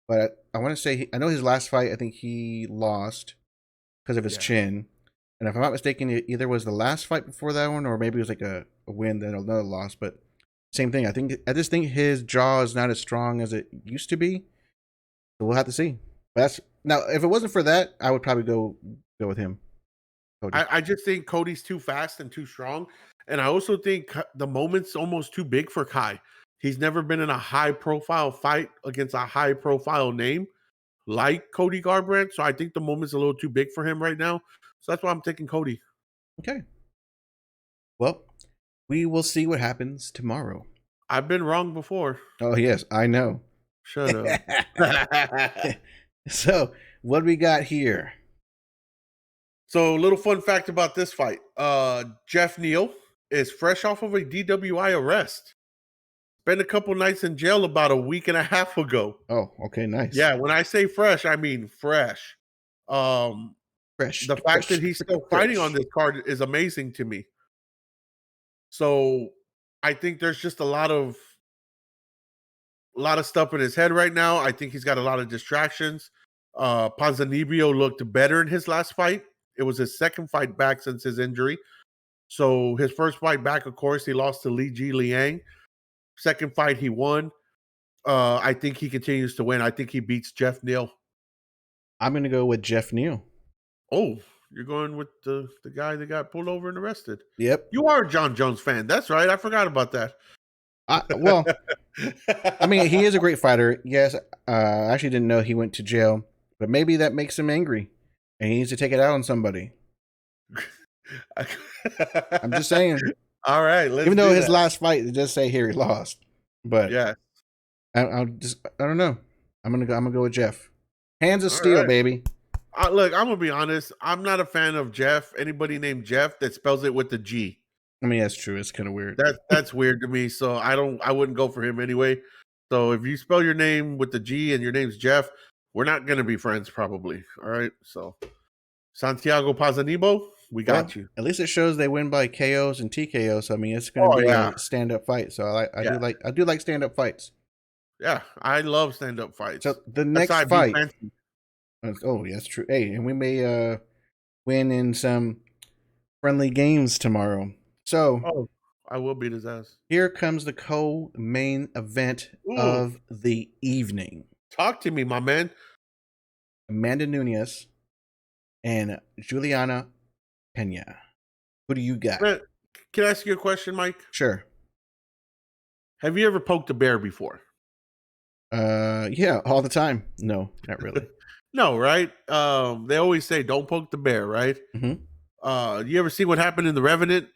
But I want to say, I know his last fight, I think he lost because of his chin. And if I'm not mistaken, it either was the last fight before that one, or maybe it was like a win, then another loss. But same thing. I just think his jaw is not as strong as it used to be. So we'll have to see. But now, if it wasn't for that, I would probably go with him. I just think Cody's too fast and too strong. And I also think the moment's almost too big for Kai. He's never been in a high-profile fight against a high-profile name like Cody Garbrandt. So I think the moment's a little too big for him right now. So that's why I'm taking Cody. Okay. Well, we will see what happens tomorrow. I've been wrong before. Oh, yes, I know. Shut up. So, what do we got here? So, little fun fact about this fight: Jeff Neal is fresh off of a DWI arrest. Spent a couple nights in jail about a week and a half ago. Oh, okay, nice. Yeah, when I say fresh, I mean fresh. Um, Fresh, the fact that he's still fighting on fresh. this card is amazing to me. So, I think there's just a lot of stuff in his head right now. I think he's got a lot of distractions. Ponzinibbio looked better in his last fight. It was his second fight back since his injury. So his first fight back, of course, he lost to Li Ji Liang. Second fight, he won. I think he continues to win. I think he beats Jeff Neal. I'm going to go with Jeff Neal. Oh, you're going with the guy that got pulled over and arrested. Yep. You are a John Jones fan. That's right. I forgot about that. Well, I mean, he is a great fighter. Yes, I actually didn't know he went to jail, but maybe that makes him angry, and he needs to take it out on somebody. I'm just saying. All right, even though his last fight, it does say here he lost, but yeah, I don't know. I'm gonna go with Jeff. Hands of steel, baby. Look, I'm gonna be honest. I'm not a fan of Jeff. Anybody named Jeff that spells it with the G. I mean, that's true. It's kind of weird. That's weird to me. So I wouldn't go for him anyway. So if you spell your name with the G and your name's Jeff, we're not gonna be friends probably. All right. So Santiago Ponzinibbio, we got you. At least it shows they win by KOs and TKOs. So I mean, it's gonna be a stand-up fight. So I do like stand-up fights. Yeah, I love stand-up fights. So the next fight. Oh, yeah, that's true. Hey, and we may win in some friendly games tomorrow. So, I will beat his ass. Here comes the co-main event of the evening. Talk to me, my man. Amanda Nunes and Juliana Pena. Who do you got? Can I ask you a question, Mike? Sure. Have you ever poked a bear before? Yeah, all the time. No, not really. No, right? They always say don't poke the bear, right? Mm-hmm. You ever see what happened in The Revenant?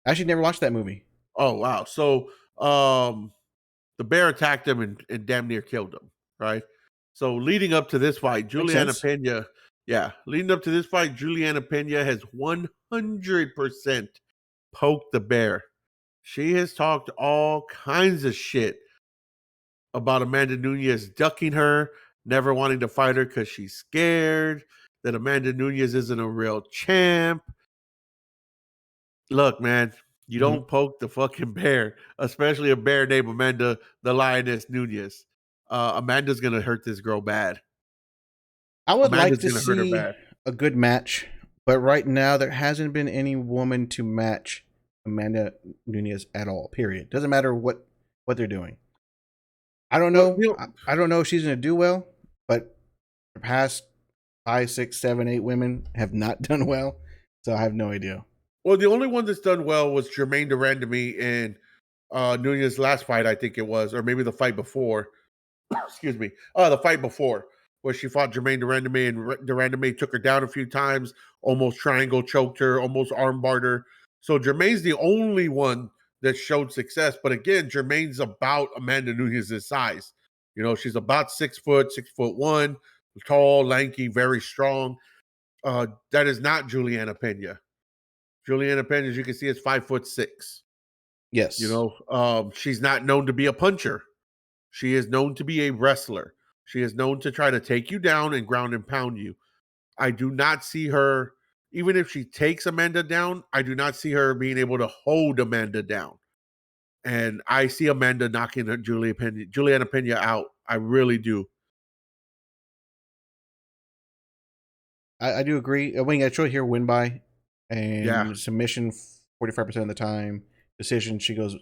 I actually never watched that movie. Oh, wow. So the bear attacked him and damn near killed him, right? So leading up to this fight, Juliana Pena has 100% poked the bear. She has talked all kinds of shit about Amanda Nunes ducking her, never wanting to fight her because she's scared, that Amanda Nunes isn't a real champ. Look, man, you don't poke the fucking bear, especially a bear named Amanda the Lioness Nunes. Amanda's going to hurt this girl bad. I would like to see a good match, but right now there hasn't been any woman to match Amanda Nunes at all, period. Doesn't matter what they're doing. I don't know. I don't know if she's going to do well, but the past 5, 6, 7, 8 women have not done well, so I have no idea. Well, the only one that's done well was Germaine de Randamie in Nunes' last fight, I think it was, or maybe the fight before. Excuse me. The fight before, where she fought Germaine de Randamie, and de Randamie took her down a few times, almost triangle choked her, almost armbarred her. So Germaine's the only one that showed success. But again, Germaine's about Amanda Nunes' size. You know, she's about 6 foot, 6'1", tall, lanky, very strong. That is not Juliana Pena. Juliana Pena, as you can see, is 5'6". Yes. You know, she's not known to be a puncher. She is known to be a wrestler. She is known to try to take you down and ground and pound you. I do not see her, even if she takes Amanda down, I do not see her being able to hold Amanda down. And I see Amanda knocking Juliana Pena out. I really do. I do agree. I mean, I try here win by, and submission 45% of the time. Decision, she goes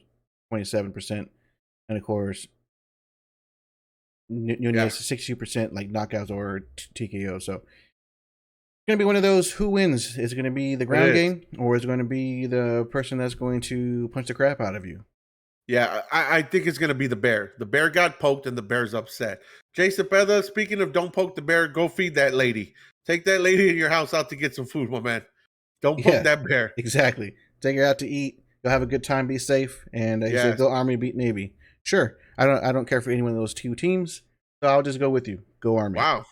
27%, and of course, Nunes 62% like knockouts or TKO. So it's gonna be one of those. Who wins? Is it gonna be the ground game, or is it going to be the person that's going to punch the crap out of you? Yeah, I think it's going to be the bear. The bear got poked, and the bear's upset. Jason Peda, speaking of don't poke the bear, go feed that lady. Take that lady in your house out to get some food, my man. Don't poke that bear. Exactly. Take her out to eat. You'll have a good time. Be safe. And he said, go Army, beat Navy. Sure. I don't care for any one of those two teams. So I'll just go with you. Go Army. Wow.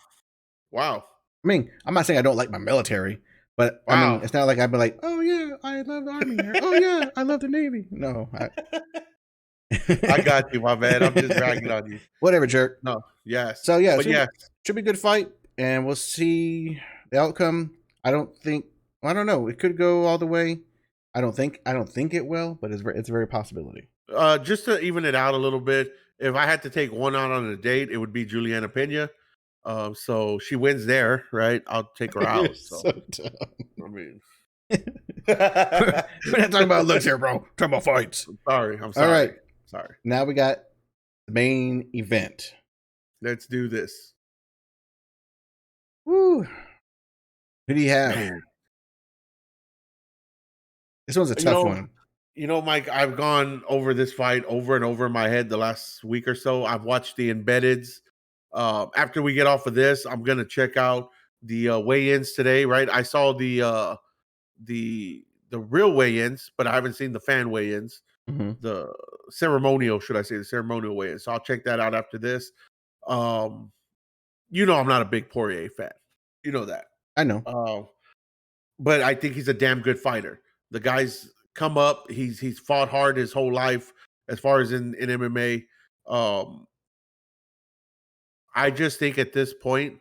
Wow. I mean, I'm not saying I don't like my military, but I mean, Wow. it's not like I'd be like, oh yeah, I love the Army, or oh yeah, I love the Navy. No, I got you, my man. I'm just ragging on you. whatever, jerk. No, yes. So yeah, But yes, should be a good fight, and we'll see the outcome. I don't think, I don't know. It could go all the way. I don't think it will, but it's a very possibility. just to even it out a little bit, if I had to take one out on a date, it would be Juliana Pena. So she wins there, right? I'll take her You're out. So so dumb. I mean, We're not talking about looks here, bro. Talking about fights. sorry, I'm All sorry, right, sorry. now we got the main event. Let's do this, Woo. Who do you have? man. This one's a You tough know, one. Mike, I've gone over this fight over and over in my head the last week or so. I've watched the embeddeds. After we get off of this, I'm gonna check out the weigh-ins today. Right, I saw the real weigh-ins, but I haven't seen the fan weigh-ins. Mm-hmm. The ceremonial, should I say, the ceremonial weigh-in. So I'll check that out after this. Um, I'm not a big Poirier fan. You know that. I know. But I think he's a damn good fighter. The guy's come up. He's fought hard his whole life as far as in MMA. Um, I just think at this point,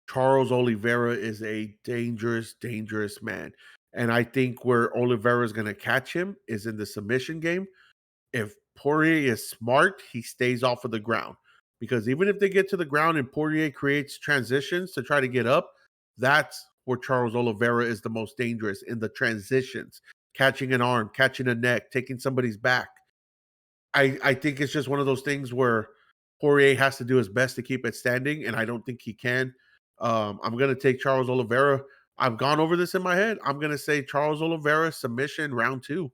Charles Oliveira is a dangerous, dangerous man. And I think where Oliveira is going to catch him is in the submission game. If Poirier is smart, he stays off of the ground. Because even if they get to the ground and Poirier creates transitions to try to get up, that's where Charles Oliveira is the most dangerous in the transitions, catching an arm, catching a neck, taking somebody's back. I think it's just one of those things where Poirier has to do his best to keep it standing, and I don't think he can. I'm going to take Charles Oliveira. I've gone over this in my head. I'm going to say Charles Oliveira submission round 2.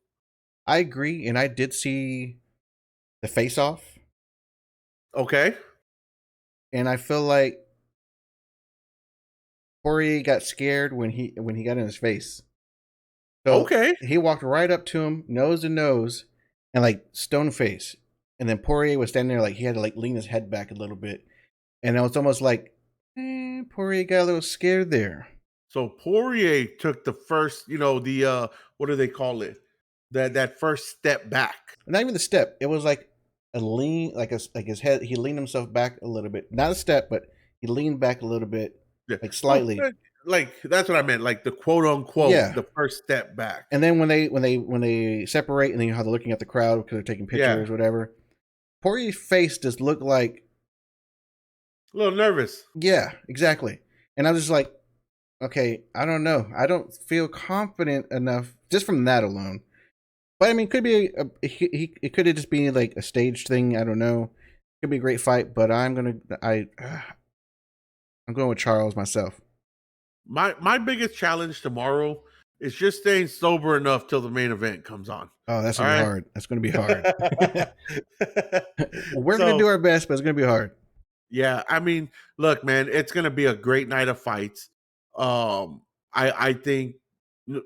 I agree, and I did see the face off, Okay. and I feel like Poirier got scared when he got in his face. So Okay. he walked right up to him, nose to nose, and like stone face. And then Poirier was standing there like he had to like lean his head back a little bit. And it was almost like Poirier got a little scared there. So Poirier took the first, the what do they call it? That first step back. Not even the step. It was like a lean, like his head. He leaned himself back a little bit. Not a step, but he leaned back a little bit, Yeah. like Well, slightly. like that's what I meant. Like the quote unquote, Yeah. the first step back. And then when they separate, and then you know how they're looking at the crowd because they're taking pictures, Yeah. whatever. Poirier's face just looked like, A little nervous. yeah, exactly. And I was just like, okay, I don't know. I don't feel confident enough just from that alone. But I mean, it could be it could have just been like a staged thing. I don't know. It could be a great fight, but I'm going with Charles myself. My biggest challenge tomorrow is just staying sober enough till the main event comes on. Oh, that's All gonna be right. hard. That's gonna be hard. We're gonna So do our best, but it's gonna be hard. yeah, I mean, look, man, it's gonna be a great night of fights. I think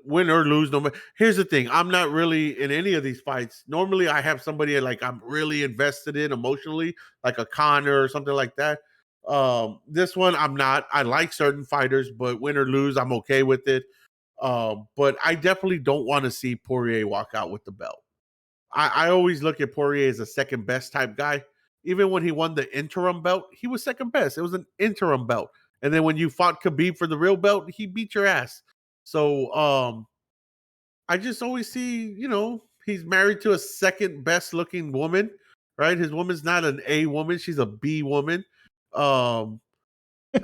win or lose, no matter. Here's the thing: I'm not really in any of these fights. Normally, I have somebody like I'm really invested in emotionally, like a Connor or something like that. This one, I'm not. I like certain fighters, but win or lose, I'm okay with it. But I definitely don't want to see Poirier walk out with the belt. I always look at Poirier as a second best type guy. Even when he won the interim belt, he was second best. It was an interim belt. And then when you fought Khabib for the real belt, he beat your ass. So I just always see, he's married to a second best looking woman, right? His woman's not an A woman, she's a B woman. Um,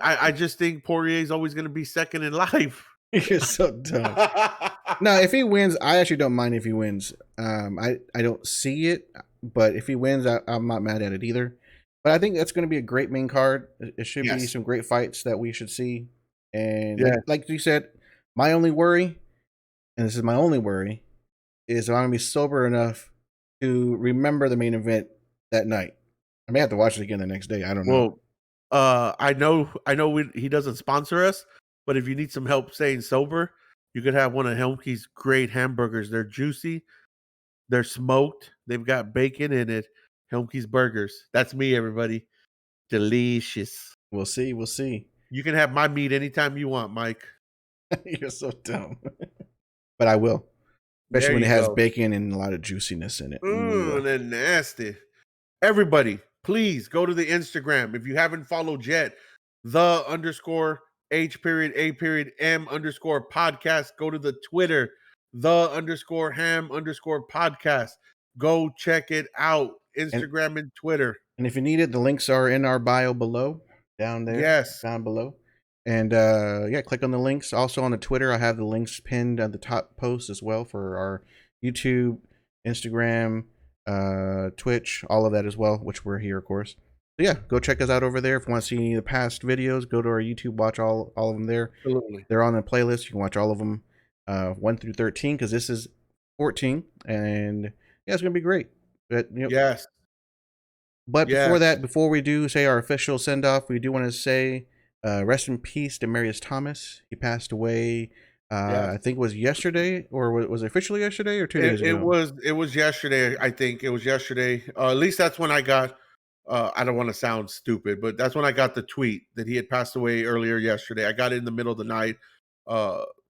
I just think Poirier is always going to be second in life. You're so dumb. No, if he wins, I actually don't mind if he wins. I don't see it, but if he wins, I'm not mad at it either. But I think that's going to be a great main card. It should be some great fights that we should see. And like you said, my only worry, and this is my only worry, is I'm going to be sober enough to remember the main event that night. I may have to watch it again the next day. I don't know. Well, I know he doesn't sponsor us, but if you need some help staying sober, you could have one of Helmke's great hamburgers. They're juicy, they're smoked, they've got bacon in it. Helmke's Burgers. That's me, everybody. Delicious. We'll see. We'll see. You can have my meat anytime you want, Mike. You're so dumb. But I will. Especially There when it you has go. bacon and a lot of juiciness in it. Ooh. They're nasty. Everybody, please go to the Instagram. If you haven't followed yet, _H_A_M_podcast. Go to the Twitter, _ham_podcast. Go check it out. Instagram and Twitter. And if you need it, the links are in our bio below, down there, Yes. down below. And yeah, click on the links. Also on the Twitter, I have the links pinned at the top post as well for our YouTube, Instagram, Twitch, all of that as well, which we're here, of course. So yeah, go check us out over there. If you want to see any of the past videos, go to our YouTube, watch all of them there. Absolutely. They're on the playlist. You can watch all of them, 1 through 13, because this is 14. And yeah, it's going to be great. But, you know, Yes. but Yes. before that, before we do say our official send off, we do want to say rest in peace, Demaryius Thomas. He passed away. Yes. I think it was yesterday, or was it officially yesterday, or 2 days ago? It was yesterday. I think it was yesterday. At least that's when I got. I don't want to sound stupid, but that's when I got the tweet that he had passed away earlier yesterday. I got it in the middle of the night.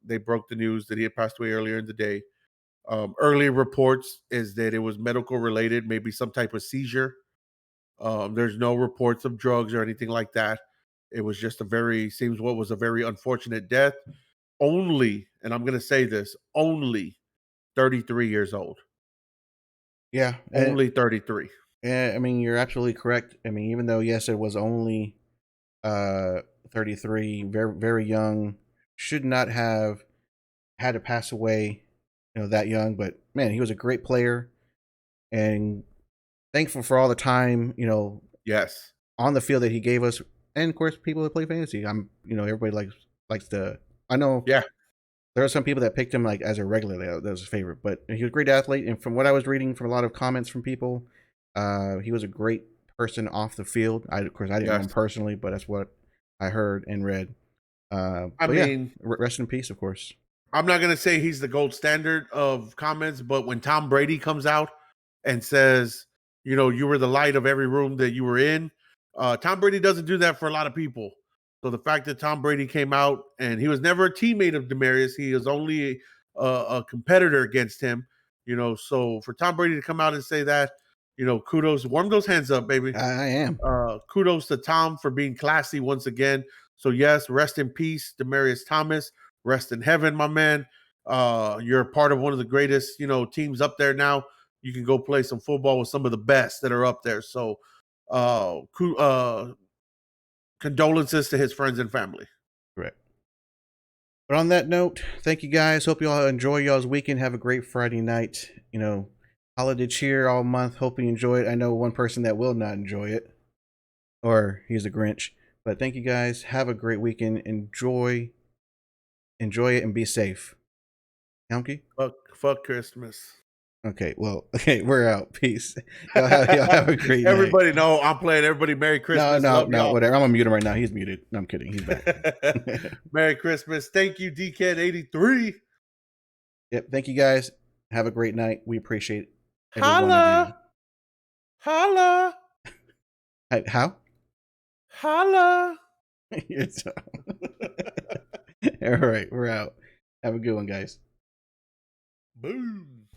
They broke the news that he had passed away earlier in the day. Early reports is that it was medical related, maybe some type of seizure. There's no reports of drugs or anything like that. It was just seems what was a very unfortunate death. Only, and I'm going to say this, only 33 years old. Yeah, Only 33. Yeah, I mean, you're absolutely correct. I mean, even though yes, it was only 33, very very young, should not have had to pass away, that young. But man, he was a great player, and thankful for all the time, Yes. on the field that he gave us, and of course, people that play fantasy. Everybody likes to. I know. Yeah. There are some people that picked him like as a regular. That was his favorite, but he was a great athlete. And from what I was reading from a lot of comments from people, he was a great person off the field. Of course, I didn't know him personally, but that's what I heard and read. I mean, rest in peace, of course. I'm not going to say he's the gold standard of comments, but when Tom Brady comes out and says, you were the light of every room that you were in, Tom Brady doesn't do that for a lot of people. So the fact that Tom Brady came out and he was never a teammate of Demaryius, he was only a competitor against him, so for Tom Brady to come out and say that, kudos, warm those hands up, baby. I am. Kudos to Tom for being classy once again. So yes, rest in peace, Demaryius Thomas. Rest in heaven, my man. You're a part of one of the greatest, teams up there now. You can go play some football with some of the best that are up there. So condolences to his friends and family. Correct. But on that note, thank you guys. Hope you all enjoy y'all's weekend. Have a great Friday night. Holiday cheer all month. Hope you enjoy it. I know one person that will not enjoy it, or he's a Grinch. But thank you guys. Have a great weekend. Enjoy it and be safe. Yonky? Fuck Christmas. Okay, well, we're out. Peace. Y'all have a great night. Everybody know I'm playing everybody Merry Christmas. No, whatever. I'm gonna mute him right now. He's muted. No, I'm kidding. He's back. Merry Christmas. Thank you, DCAT83. Yep. Thank you guys. Have a great night. We appreciate every one of you. Holla. How? Holla. All right, we're out. Have a good one, guys. Boom.